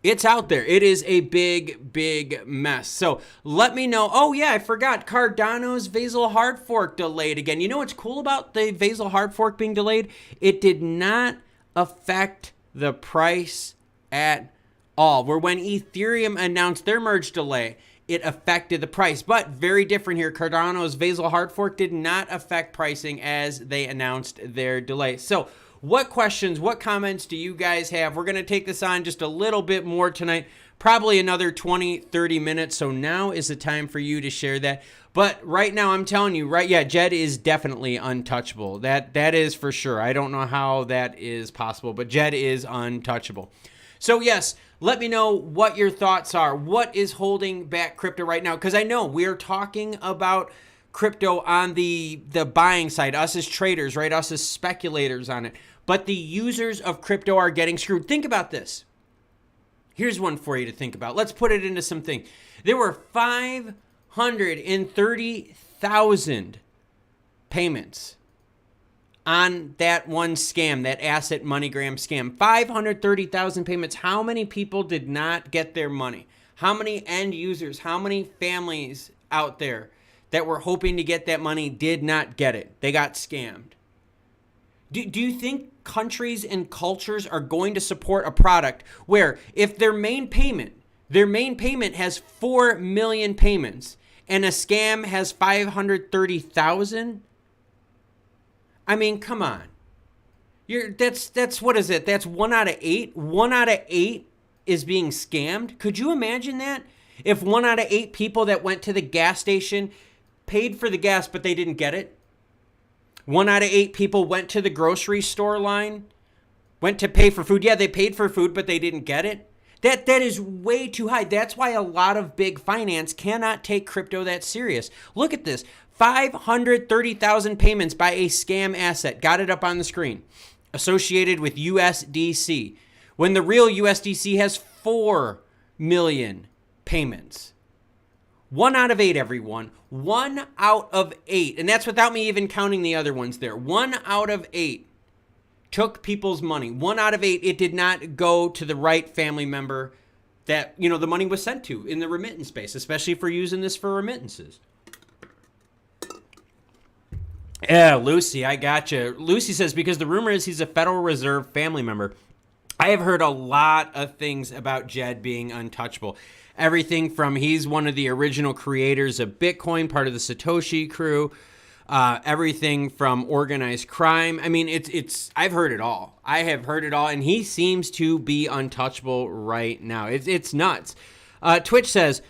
It's out there. It is a big, big mess. So let me know. Oh, yeah, I forgot. Cardano's Vasil hard fork delayed again. You know what's cool about the Vasil hard fork being delayed? It did not affect the price at all. Where when Ethereum announced their merge delay, it affected the price. But very different here. Cardano's Vasil hard fork did not affect pricing as they announced their delay. So what questions, what comments do you guys have? We're going to take this on just a little bit more tonight, probably another 20, 30 minutes. So now is the time for you to share that. But right now, I'm telling you, right? Yeah, Jed is definitely untouchable. That is for sure. I don't know how that is possible, but Jed is untouchable. So yes, let me know what your thoughts are. What is holding back crypto right now? Because I know we're talking about crypto on the buying side, us as traders, right? Us as speculators on it. But the users of crypto are getting screwed. Think about this. Here's one for you to think about. Let's put it into something. There were 530,000 payments on that one scam, that asset MoneyGram scam. 530,000 payments. How many people did not get their money? How many end users, how many families out there that were hoping to get that money did not get it? They got scammed. Do you think countries and cultures are going to support a product where if their main payment has 4 million payments and a scam has 530,000? I mean, come on. That's what is it? That's 1 out of 8. 1 out of 8 is being scammed. Could you imagine that? If 1 out of 8 people that went to the gas station paid for the gas, but they didn't get it. 1 out of 8 people went to the grocery store line, went to pay for food. Yeah, they paid for food, but they didn't get it. That is way too high. That's why a lot of big finance cannot take crypto that serious. Look at this. 530,000 payments by a scam asset. Got it up on the screen. Associated with USDC. When the real USDC has 4 million payments. 1 out of 8, everyone. 1 out of 8. And that's without me even counting the other ones there. 1 out of 8 took people's money. 1 out of 8, it did not go to the right family member that, the money was sent to in the remittance space, especially if we're using this for remittances. Yeah, Lucy, I gotcha. Lucy says, because the rumor is he's a Federal Reserve family member. I have heard a lot of things about Jed being untouchable. Everything from he's one of the original creators of Bitcoin, part of the Satoshi crew. everything from organized crime. I mean, I've heard it all. I have heard it all, and he seems to be untouchable right now. It's nuts. Twitch says,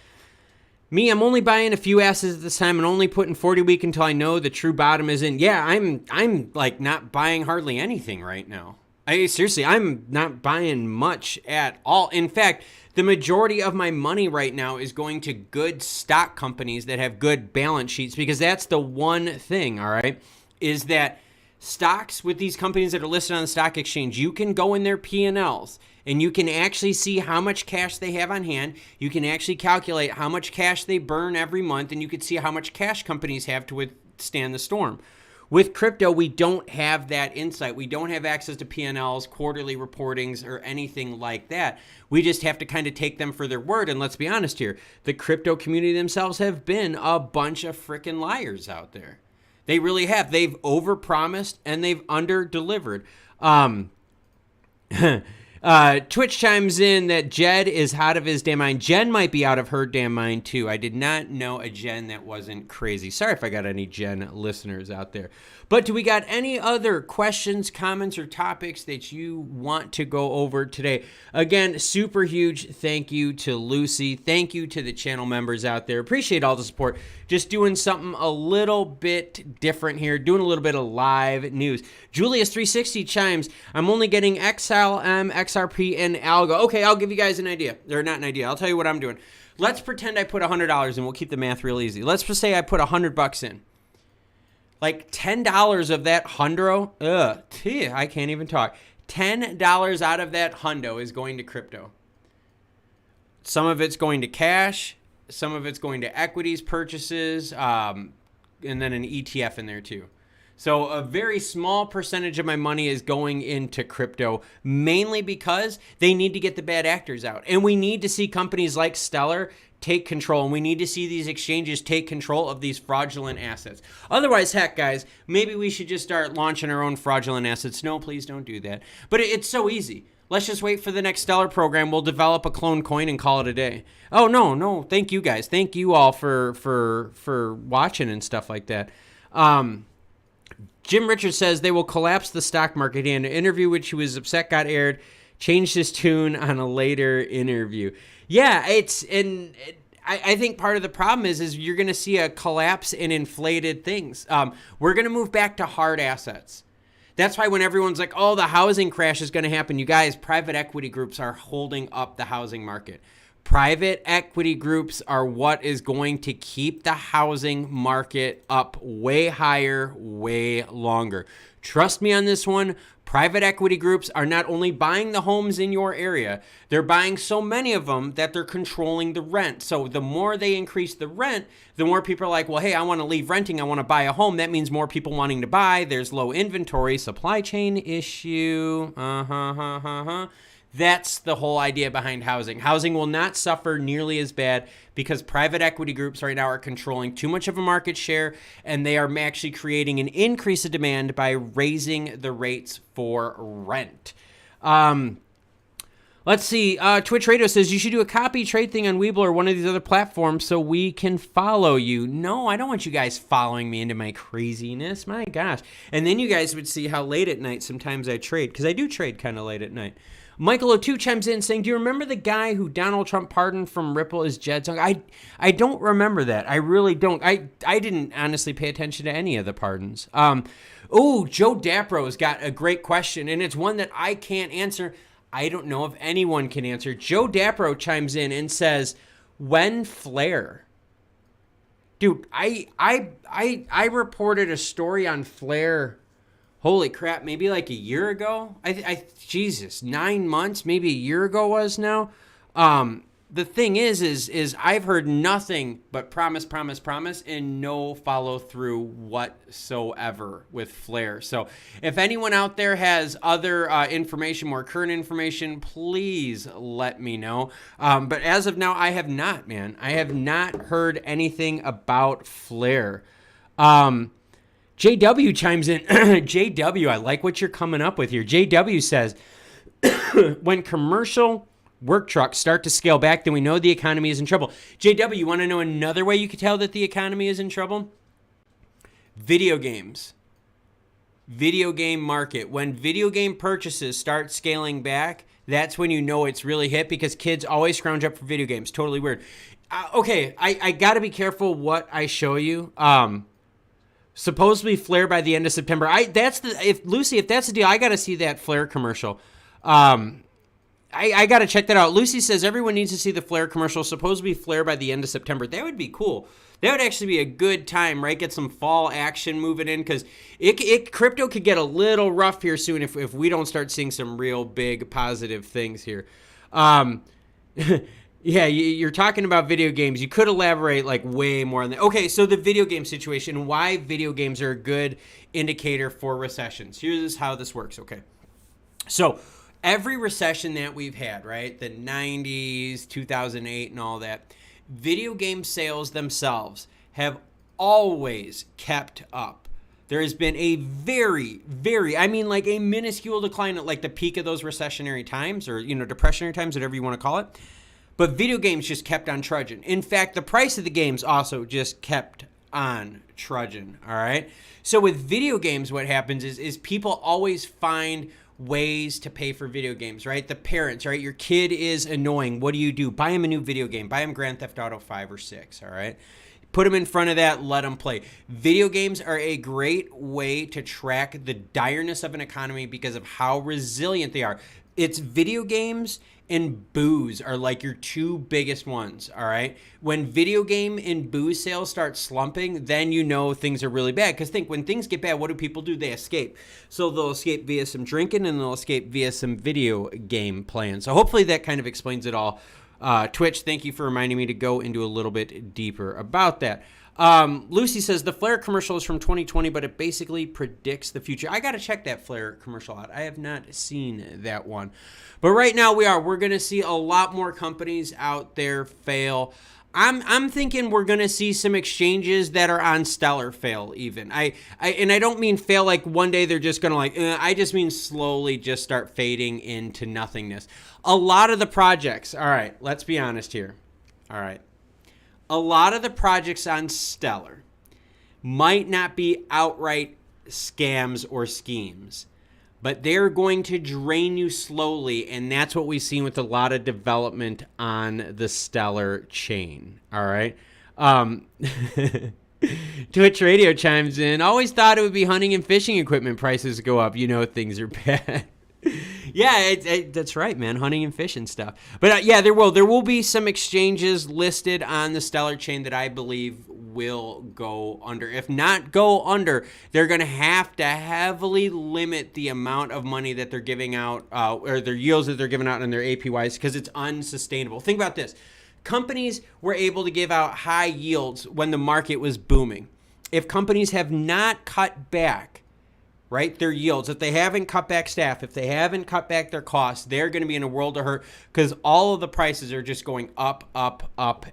me, I'm only buying a few assets at this time and only putting 40 week until I know the true bottom is in. Yeah, I'm like not buying hardly anything right now. Seriously, I'm not buying much at all. In fact, the majority of my money right now is going to good stock companies that have good balance sheets, because that's the one thing, all right, is that stocks with these companies that are listed on the stock exchange, you can go in their P&Ls and you can actually see how much cash they have on hand. You can actually calculate how much cash they burn every month, and you can see how much cash companies have to withstand the storm. With crypto, we don't have that insight. We don't have access to P&Ls, quarterly reportings, or anything like that. We just have to kind of take them for their word. And let's be honest here, the crypto community themselves have been a bunch of freaking liars out there. They really have. They've overpromised and they've underdelivered. Twitch chimes in that Jed is out of his damn mind. Jen might be out of her damn mind too. I did not know a Jen that wasn't crazy. Sorry if I got any Jen listeners out there. But do we got any other questions, comments, or topics that you want to go over today? Again, super huge thank you to Lucy. Thank you to the channel members out there. Appreciate all the support. Just doing something a little bit different here. Doing a little bit of live news. Julius360 chimes, I'm only getting XLM, XRP, and Algo. Okay, I'll give you guys an idea. Or not an idea. I'll tell you what I'm doing. Let's pretend I put $100 in. We'll keep the math real easy. Let's just say I put $100 in. Like $10 of that hundo, I can't even talk. $10 out of that hundo is going to crypto. Some of it's going to cash. Some of it's going to equities purchases, and then an ETF in there too. So a very small percentage of my money is going into crypto, mainly because they need to get the bad actors out. And we need to see companies like Stellar take control, and we need to see these exchanges take control of these fraudulent assets. Otherwise, heck, guys, maybe we should just start launching our own fraudulent assets. No, please don't do that. But it's so easy. Let's just wait for the next Stellar program. We'll develop a clone coin and call it a day. Oh, no. Thank you, guys. Thank you all for watching and stuff like that. Jim Richards says they will collapse the stock market. In an interview which he was upset got aired, changed his tune on a later interview. Yeah, I think part of the problem is you're going to see a collapse in inflated things. We're going to move back to hard assets. That's why when everyone's like, oh, the housing crash is going to happen, you guys, private equity groups are holding up the housing market. Private equity groups are what is going to keep the housing market up way higher, way longer. Trust me on this one. Private equity groups are not only buying the homes in your area, they're buying so many of them that they're controlling the rent. So the more they increase the rent, the more people are like, well, hey, I want to leave renting. I want to buy a home. That means more people wanting to buy. There's low inventory, supply chain issue. That's the whole idea behind housing. Housing will not suffer nearly as bad because private equity groups right now are controlling too much of a market share, and they are actually creating an increase of demand by raising the rates for rent. Let's see. Twitch Radio says you should do a copy trade thing on Webull or one of these other platforms so we can follow you. No, I don't want you guys following me into my craziness. My gosh. And then you guys would see how late at night sometimes I trade, because I do trade kind of late at night. Michael O2 chimes in saying, do you remember the guy who Donald Trump pardoned from Ripple is Jed Song? I don't remember that. I really don't. I didn't honestly pay attention to any of the pardons. Joe Dapro's got a great question, and it's one that I can't answer. I don't know if anyone can answer. Joe Dapro chimes in and says, when Flare? Dude, I reported a story on Flare. Holy crap, maybe like a year ago? Jesus, 9 months, maybe a year ago was now. The thing is I've heard nothing but promise, and no follow through whatsoever with Flare. So if anyone out there has other information, more current information, please let me know. But as of now, I have not, man. I have not heard anything about Flare. JW chimes in. JW, I like what you're coming up with here. JW says, when commercial work trucks start to scale back, then we know the economy is in trouble. JW, you want to know another way you could tell that the economy is in trouble? Video games. Video game market. When video game purchases start scaling back, that's when you know it's really hit, because kids always scrounge up for video games. Totally weird. Okay, I got to be careful what I show you. Supposedly flare by the end of September. If that's the deal, I got to see that flare commercial. I got to check that out. Lucy says everyone needs to see the flare commercial. Supposedly flare by the end of September. That would be cool. That would actually be a good time, right? Get some fall action moving in, because crypto could get a little rough here soon if we don't start seeing some real big positive things here. Yeah, you're talking about video games. You could elaborate like way more on that. Okay, so the video game situation, why video games are a good indicator for recessions. Here's how this works, okay? So every recession that we've had, right? The 90s, 2008 and all that, video game sales themselves have always kept up. There has been a very, like a minuscule decline at like the peak of those recessionary times, or, depressionary times, whatever you want to call it. But video games just kept on trudging. In fact, the price of the games also just kept on trudging, all right? So with video games, what happens is people always find ways to pay for video games, right? The parents, right? Your kid is annoying. What do? Buy him a new video game. Buy him Grand Theft Auto 5 or 6, all right? Put him in front of that, let him play. Video games are a great way to track the direness of an economy because of how resilient they are. It's video games and booze are like your two biggest ones, all right? When video game and booze sales start slumping, then you know things are really bad. Because think, when things get bad, what do people do? They escape. So they'll escape via some drinking, and they'll escape via some video game playing. So hopefully that kind of explains it all. Twitch, thank you for reminding me to go into a little bit deeper about that. Lucy says the Flare commercial is from 2020, but it basically predicts the future. I got to check that Flare commercial out. I have not seen that one. But right now we're going to see a lot more companies out there fail. I'm thinking we're going to see some exchanges that are on stellar fail even. I don't mean fail like one day they're just going to I just mean slowly just start fading into nothingness. A lot of the projects, all right, let's be honest here. All right. A lot of the projects on Stellar might not be outright scams or schemes, but they're going to drain you slowly, and that's what we've seen with a lot of development on the Stellar chain, all right? Twitch Radio chimes in, always thought it would be hunting and fishing equipment prices go up. Things are bad. Yeah, that's right, man. Hunting and fishing stuff. But yeah, there will be some exchanges listed on the Stellar chain that I believe will go under. If not go under, they're going to have to heavily limit the amount of money that they're giving out, or their yields that they're giving out on their APYs, because it's unsustainable. Think about this. Companies were able to give out high yields when the market was booming. If companies have not cut back, right, their yields, if they haven't cut back staff, if they haven't cut back their costs, they're going to be in a world of hurt, because all of the prices are just going up,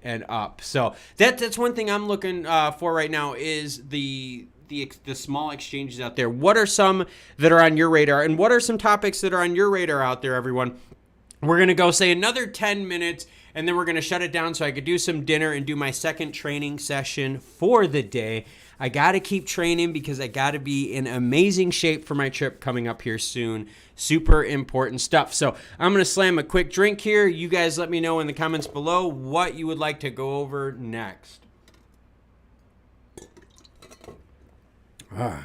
and up. So that's one thing I'm looking for right now is the small exchanges out there. What are some that are on your radar, and what are some topics that are on your radar out there, everyone? We're going to go say another 10 minutes, and then we're going to shut it down so I could do some dinner and do my second training session for the day. I got to keep training because I got to be in amazing shape for my trip coming up here soon. Super important stuff. So I'm going to slam a quick drink here. You guys let me know in the comments below what you would like to go over next. All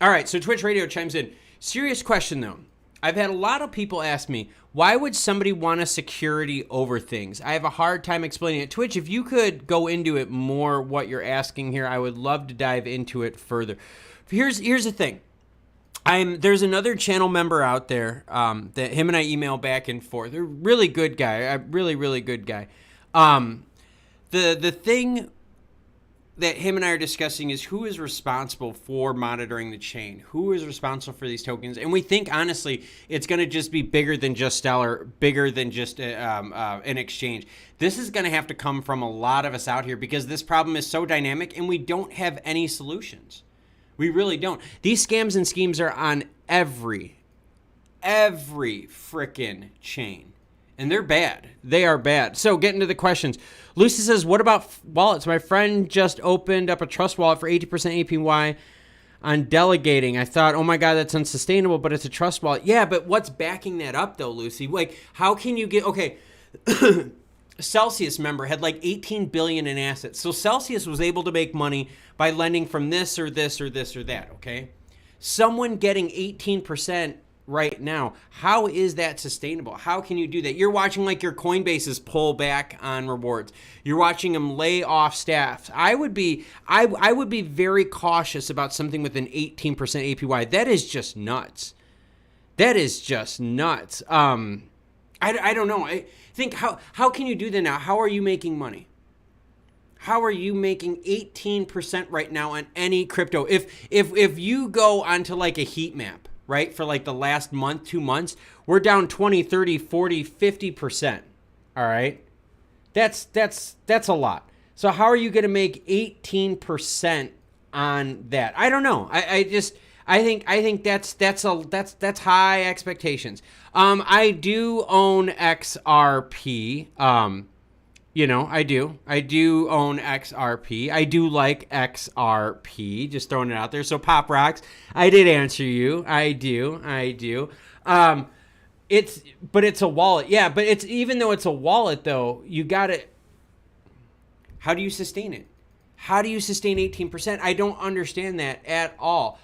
right, so Twitch Radio chimes in. Serious question, though. I've had a lot of people ask me, why would somebody want a security over things? I have a hard time explaining it. Twitch, if you could go into it more, what you're asking here, I would love to dive into it further. Here's the thing. There's another channel member out there that him and I email back and forth. They're a really good guy, a really good guy. The thing that him and I are discussing is who is responsible for monitoring the chain, who is responsible for these tokens. And we think, honestly, it's going to just be bigger than just Stellar, bigger than just an exchange. This is going to have to come from a lot of us out here because this problem is so dynamic and we don't have any solutions. We really don't. These scams and schemes are on every frickin' chain. And they're bad. They are bad. So getting to the questions. Lucy says, what about wallets? My friend just opened up a trust wallet for 80% APY on delegating. I thought, oh my God, that's unsustainable, but it's a trust wallet. Yeah, but what's backing that up though, Lucy? Like, how can you get, okay, Celsius, member, had like 18 billion in assets. So Celsius was able to make money by lending from this or this or this or that, okay? Someone getting 18% right now, how is that sustainable? How can you do that? You're watching like your Coinbases pull back on rewards. You're watching them lay off staff. I would be very cautious about something with an 18% APY. That is just nuts. That is just nuts. I don't know. I think how can you do that now? How are you making money? How are you making 18% right now on any crypto? If you go onto like a heat map, right, for like the last month, 2 months, we're down 20, 30, 40, 50%. All right. That's a lot. So how are you going to make 18% on that? I don't know. I think that's high expectations. I do own XRP. I do own XRP. I do like XRP, just throwing it out there. So Pop Rocks, I did answer you. I do. It's a wallet. Yeah, but it's, even though it's a wallet though, you got to, how do you sustain it? How do you sustain 18%? I don't understand that at all.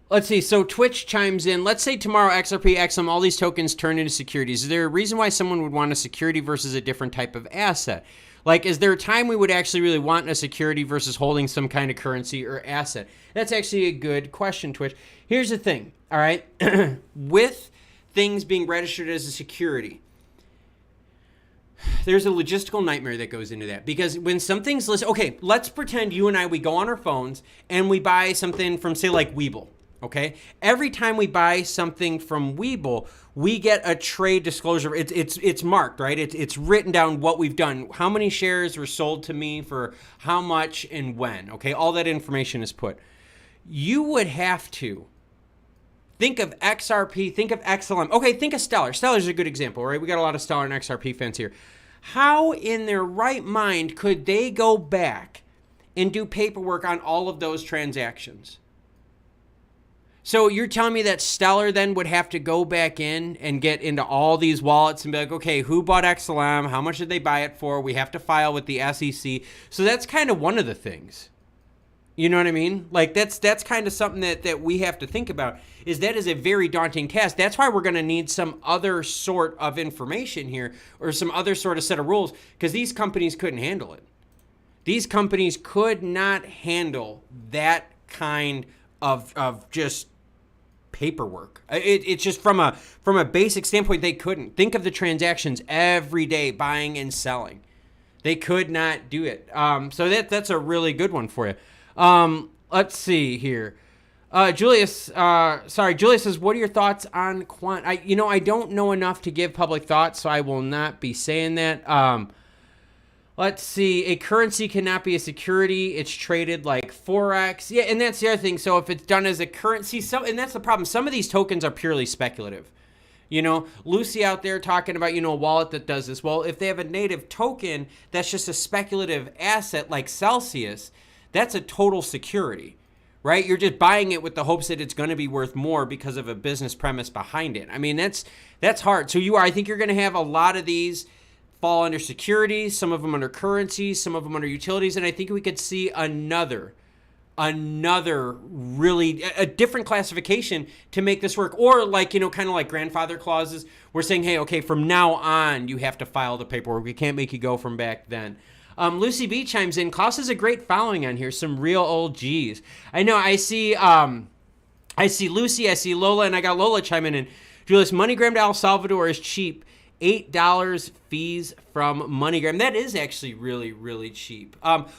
Let's see. So Twitch chimes in. Let's say tomorrow XRP, XM, all these tokens turn into securities. Is there a reason why someone would want a security versus a different type of asset? Like, is there a time we would actually really want a security versus holding some kind of currency or asset? That's actually a good question, Twitch. Here's the thing, all right? With things being registered as a security, there's a logistical nightmare that goes into that, because when something's listed, okay, let's pretend you and I, we go on our phones and we buy something from, say, like Webull. Okay. Every time we buy something from Webull, we get a trade disclosure. It's marked, right? It's written down what we've done, how many shares were sold to me for how much and when. Okay. All that information is put. You would have to think of XRP, think of XLM. Okay. Think of Stellar. Stellar's a good example, right? We got a lot of Stellar and XRP fans here. How in their right mind could they go back and do paperwork on all of those transactions? So you're telling me that Stellar then would have to go back in and get into all these wallets and be like, okay, who bought XLM? How much did they buy it for? We have to file with the SEC. So that's kind of one of the things. You know what I mean? Like that's kind of something that we have to think about, is that is a very daunting task. That's why we're going to need some other sort of information here, or some other sort of set of rules, because these companies couldn't handle it. These companies could not handle that kind of just paperwork. It's just from a basic standpoint, they couldn't. Think of the transactions every day, buying and selling. They could not do it. So that's a really good one for you. Let's see here. Julius says, what are your thoughts on Quant? I don't know enough to give public thoughts, so I will not be saying that. Let's see. A currency cannot be a security. It's traded like Forex. Yeah, and that's the other thing. So if it's done as a currency, and that's the problem. Some of these tokens are purely speculative. Lucy out there talking about, a wallet that does this. Well, if they have a native token that's just a speculative asset like Celsius, that's a total security, right? You're just buying it with the hopes that it's going to be worth more because of a business premise behind it. I mean, that's hard. So I think you're going to have a lot of these fall under securities, some of them under currencies, some of them under utilities, and I think we could see another really a different classification to make this work. Or like, kind of like grandfather clauses. We're saying, hey, okay, from now on you have to file the paperwork. We can't make you go from back then. Lucy B chimes in. Klaus has a great following on here. Some real old G's. I know. I see Lucy. I see Lola, and I got Lola chiming in. Julius, MoneyGram to El Salvador is cheap. $8 fees from MoneyGram. That is actually really, really cheap.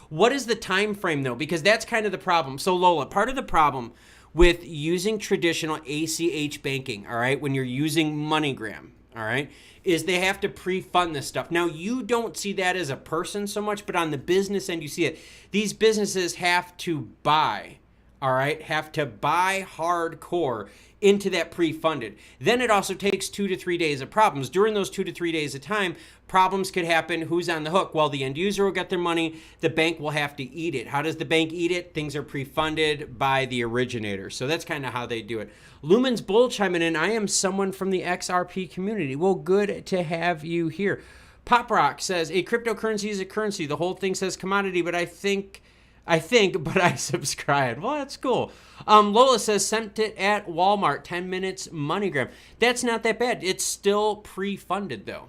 What is the time frame though? Because that's kind of the problem. So Lola, part of the problem with using traditional ACH banking, all right, when you're using MoneyGram, all right, is they have to pre-fund this stuff. Now, you don't see that as a person so much, but on the business end, you see it. These businesses have to buy all right, have to buy hardcore into that pre-funded. Then it also takes 2 to 3 days of problems. During those 2 to 3 days of time, problems could happen. Who's on the hook? Well, the end user will get their money. The bank will have to eat it. How does the bank eat it? Things are pre-funded by the originator. So that's kind of how they do it. Lumens Bull chiming in. I am someone from the XRP community. Well, good to have you here. Pop Rock says, a cryptocurrency is a currency. The whole thing says commodity, but I think, but I subscribed. Well, that's cool. Lola says, sent it at Walmart, 10 minutes, MoneyGram. That's not that bad. It's still pre-funded, though.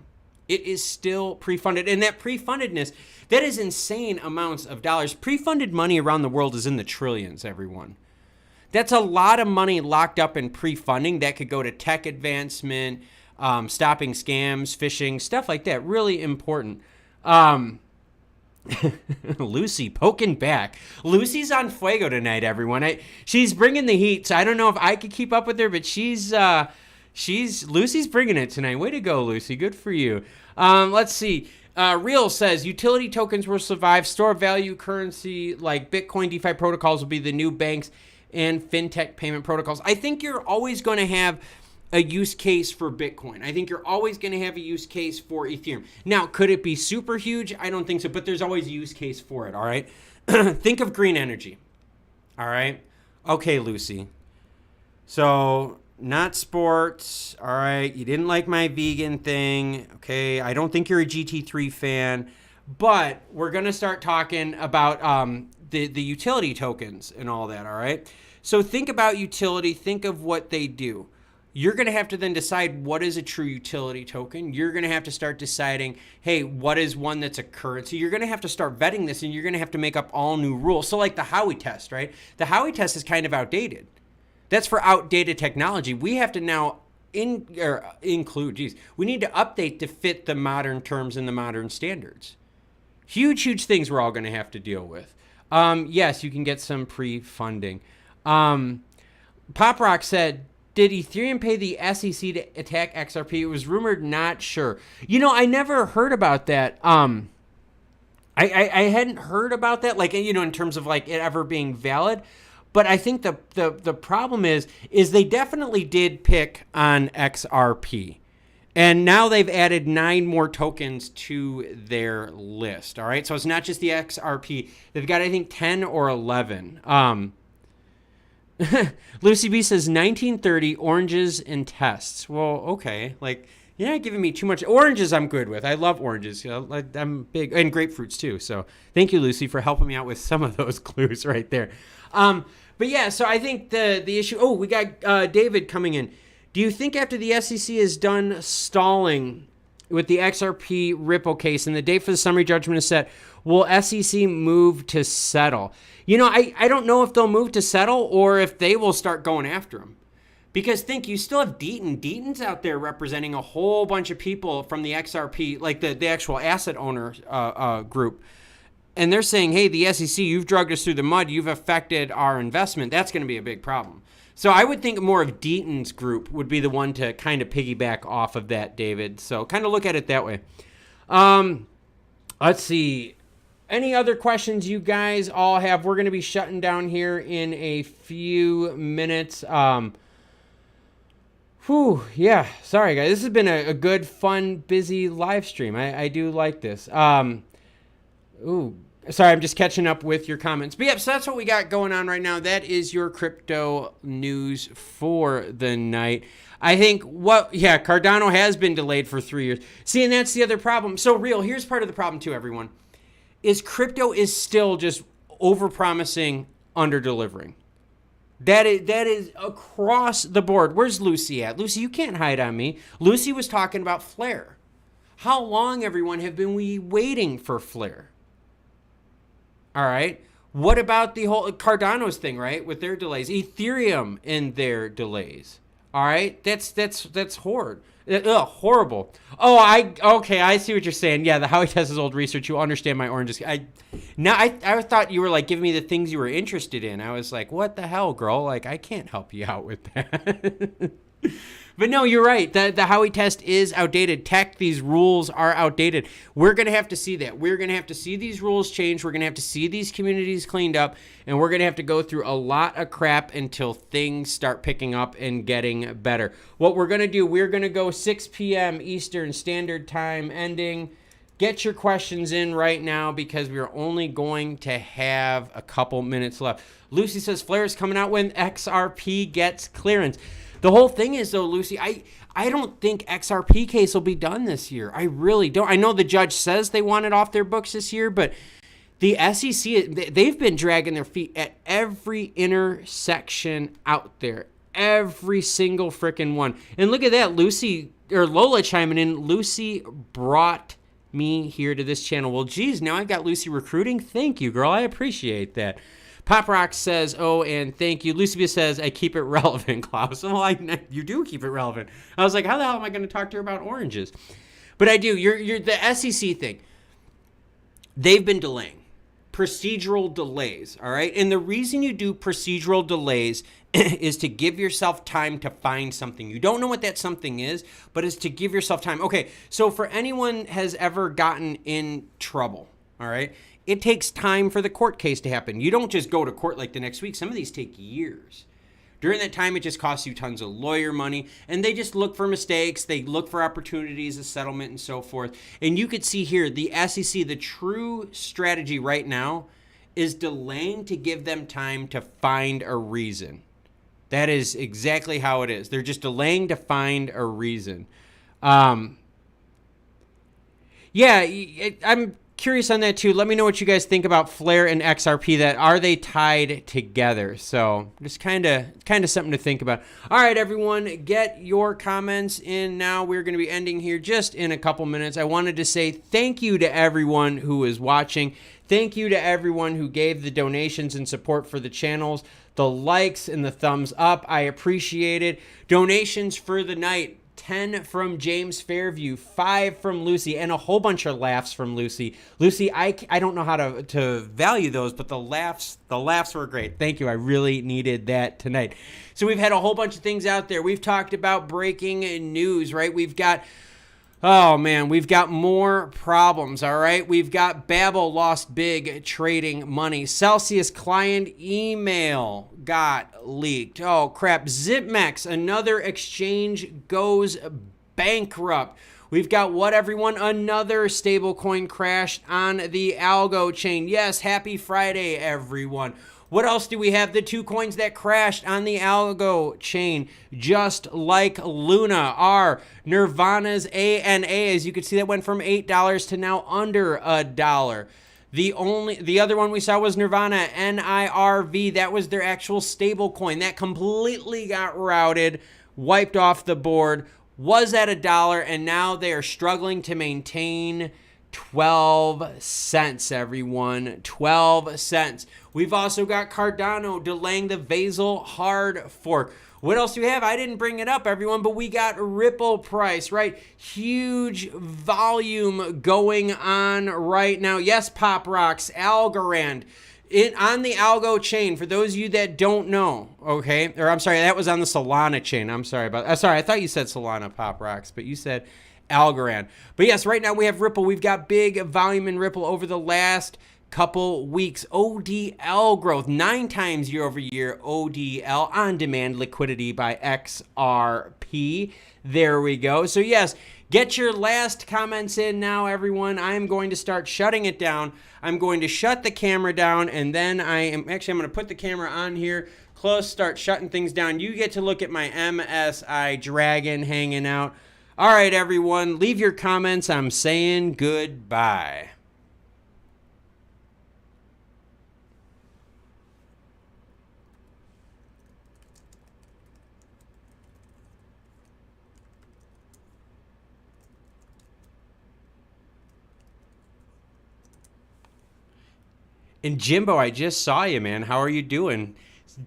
It is still pre-funded. And that pre-fundedness, that is insane amounts of dollars. Pre-funded money around the world is in the trillions, everyone. That's a lot of money locked up in pre-funding that could go to tech advancement, stopping scams, phishing, stuff like that. Really important. Lucy poking back. Lucy's on fuego tonight, everyone. She's bringing the heat. So I don't know if I could keep up with her, but Lucy's bringing it tonight. Way to go, Lucy. Good for you. Let's see. Real says utility tokens will survive. Store of value currency like Bitcoin DeFi protocols will be the new banks and fintech payment protocols. I think you're always going to have a use case for Bitcoin. I think you're always going to have a use case for Ethereum. Now, could it be super huge? I don't think so, but there's always a use case for it, all right? Think of green energy, all right? Okay, Lucy. So, not sports, all right? You didn't like my vegan thing, okay? I don't think you're a GT3 fan, but we're going to start talking about the utility tokens and all that, all right? So, think about utility. Think of what they do. You're going to have to then decide what is a true utility token. You're going to have to start deciding, hey, what is one that's a currency? You're going to have to start vetting this, and you're going to have to make up all new rules. So like the Howey test, right? The Howey test is kind of outdated. That's for outdated technology. We have to now include, we need to update to fit the modern terms and the modern standards. Huge things we're all going to have to deal with. Yes, you can get some pre-funding. Pop Rock said, did Ethereum pay the SEC to attack XRP? It was rumored, not sure. You know, I never heard about that. I hadn't heard about that, like, you know, in terms of like it ever being valid. But I think the problem is they definitely did pick on XRP. And now they've added 9 more tokens to their list. All right. So it's not just the XRP. They've got, I think, 10 or 11. Lucy B says 1930 oranges and tests. Well, okay. Like, you're not giving me too much. Oranges I'm good with. I love oranges. You know, I'm big, and grapefruits too. So thank you, Lucy, for helping me out with some of those clues right there. But yeah, so I think the issue. Oh, we got David coming in. Do you think after the SEC is done stalling with the XRP Ripple case and the date for the summary judgment is set, will SEC move to settle? You know, I don't know if they'll move to settle or if they will start going after them. Because think, you still have Deaton. Deaton's out there representing a whole bunch of people from the XRP, like the actual asset owner group. And they're saying, hey, the SEC, you've dragged us through the mud. You've affected our investment. That's going to be a big problem. So I would think more of Deaton's group would be the one to kind of piggyback off of that, David. So kind of look at it that way. Let's see. Any other questions you guys all have? We're going to be shutting down here in a few minutes. Yeah. Sorry, guys. This has been a good, fun, busy live stream. I do like this. Sorry, I'm just catching up with your comments. But yeah, so that's what we got going on right now. That is your crypto news for the night. I think Cardano has been delayed for 3 years. See, and that's the other problem. So real, here's part of the problem too, everyone, is crypto is still just over-promising, under-delivering. That is across the board. Where's Lucy at? Lucy, you can't hide on me. Lucy was talking about Flare. How long, everyone, have been we waiting for Flare? All right. What about the whole Cardano's thing, right? With their delays, Ethereum and their delays. All right. That's horrid. Horrible. Oh, I see what you're saying. Yeah, the Howey test is old research. You understand my oranges. I thought you were like giving me the things you were interested in. I was like, what the hell, girl? Like, I can't help you out with that. But no, you're right. The Howey test is outdated. Tech, these rules are outdated. We're going to have to see that. We're going to have to see these rules change. We're going to have to see these communities cleaned up. And we're going to have to go through a lot of crap until things start picking up and getting better. What we're going to do, we're going to go 6 p.m. Eastern Standard Time ending. Get your questions in right now because we're only going to have a couple minutes left. Lucy says, Flare is coming out when XRP gets clearance. The whole thing is, though, Lucy, I don't think XRP case will be done this year. I really don't. I know the judge says they want it off their books this year, but the SEC, they've been dragging their feet at every intersection out there. Every single freaking one. And look at that, Lucy, or Lola chiming in. Lucy brought me here to this channel. Well, geez, now I've got Lucy recruiting. Thank you, girl. I appreciate that. Pop Rock says, oh, and thank you. Lucy says, I keep it relevant, Klaus. Well, you do keep it relevant. I was like, how the hell am I going to talk to her about oranges? But I do. You're the SEC thing. They've been delaying. Procedural delays, all right? And the reason you do procedural delays is to give yourself time to find something. You don't know what that something is, but it's to give yourself time. Okay, so for anyone has ever gotten in trouble, all right? It takes time for the court case to happen. You don't just go to court like the next week. Some of these take years. During that time, it just costs you tons of lawyer money, and they just look for mistakes. They look for opportunities of settlement and so forth. And you could see here, the SEC, the true strategy right now is delaying to give them time to find a reason. That is exactly how it is. They're just delaying to find a reason. I'm curious on that too. Let me know what you guys think about Flare and XRP. That are they tied together? So just kind of something to think about. All right, everyone, get your comments in now. We're going to be ending here just in a couple minutes. I wanted to say thank you to everyone who is watching. Thank you to everyone who gave the donations and support for the channels, the likes and the thumbs up. I appreciate it. Donations for the night. 10 from James Fairview, 5 from Lucy, and a whole bunch of laughs from Lucy. Lucy, I don't know how to value those, but the laughs were great. Thank you. I really needed that tonight. So we've had a whole bunch of things out there. We've talked about breaking news, right? We've got more problems, all right? We've got Babel lost big trading money. Celsius client email got leaked. Oh, crap. Zipmex, another exchange goes bankrupt. We've got another stablecoin crashed on the algo chain. Yes, happy Friday, everyone. What else do we have? The 2 coins that crashed on the algo chain, just like Luna, are Nirvana's ANA. As you can see, that went from $8 to now under $1. The other one we saw was Nirvana, NIRV. That was their actual stable coin. That completely got routed, wiped off the board, was at $1, and now they are struggling to maintain 12 cents, everyone. 12 cents. We've also got Cardano delaying the Basel hard fork. What else do we have? I didn't bring it up, everyone, but we got Ripple price, right? Huge volume going on right now. Yes, Pop Rocks, Algorand. On the algo chain, for those of you that don't know, okay? Or I'm sorry, that was on the Solana chain. I'm sorry about that. Sorry, I thought you said Solana, Pop Rocks, but you said Algorand. But yes, right now we have Ripple. We've got big volume in Ripple over the last couple weeks. ODL growth, 9 times year over year. ODL, on demand liquidity by XRP. There we go. So yes, get your last comments in now, everyone. I'm going to start shutting it down. I'm going to shut the camera down, and then I'm going to put the camera on here, close, start shutting things down. You get to look at my MSI Dragon hanging out. All right, everyone, leave your comments. I'm saying goodbye. And Jimbo, I just saw you, man. How are you doing?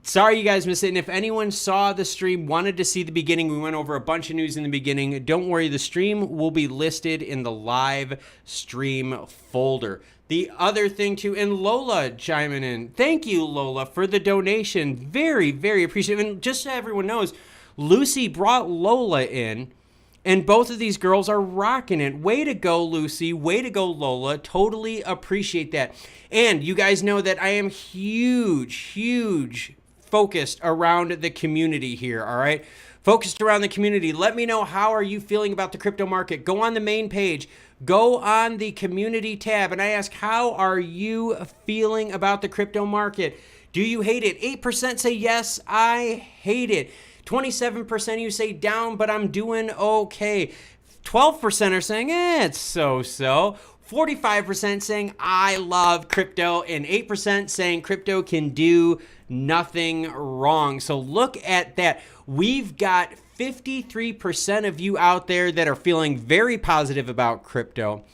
Sorry you guys missed it. And if anyone saw the stream, wanted to see the beginning, we went over a bunch of news in the beginning. Don't worry, the stream will be listed in the live stream folder. The other thing too, and Lola chiming in. Thank you, Lola, for the donation. Very, very appreciative. And just so everyone knows, Lucy brought Lola in, and both of these girls are rocking it. Way to go, Lucy. Way to go, Lola. Totally appreciate that. And you guys know that I am huge focused around the community here, all right? Focused around the community. Let me know, how are you feeling about the crypto market? Go on the main page. Go on the community tab, and I ask, how are you feeling about the crypto market? Do you hate it? 8% say yes, I hate it. 27% of you say down, but I'm doing okay. 12% are saying, it's so-so. 45% saying, I love crypto, and 8% saying crypto can do nothing wrong. So look at that. We've got 53% of you out there that are feeling very positive about crypto,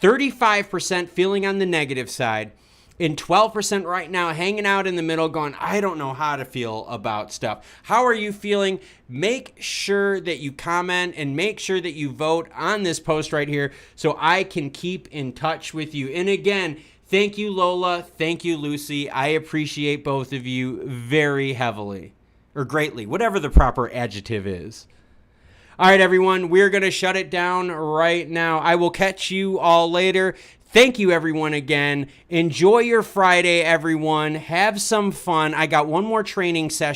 35% feeling on the negative side, and 12% right now hanging out in the middle going, I don't know how to feel about stuff. How are you feeling? Make sure that you comment and make sure that you vote on this post right here so I can keep in touch with you. And again, thank you, Lola. Thank you, Lucy. I appreciate both of you very heavily, or greatly, whatever the proper adjective is. All right, everyone, we're going to shut it down right now. I will catch you all later. Thank you, everyone, again. Enjoy your Friday, everyone. Have some fun. I got one more training session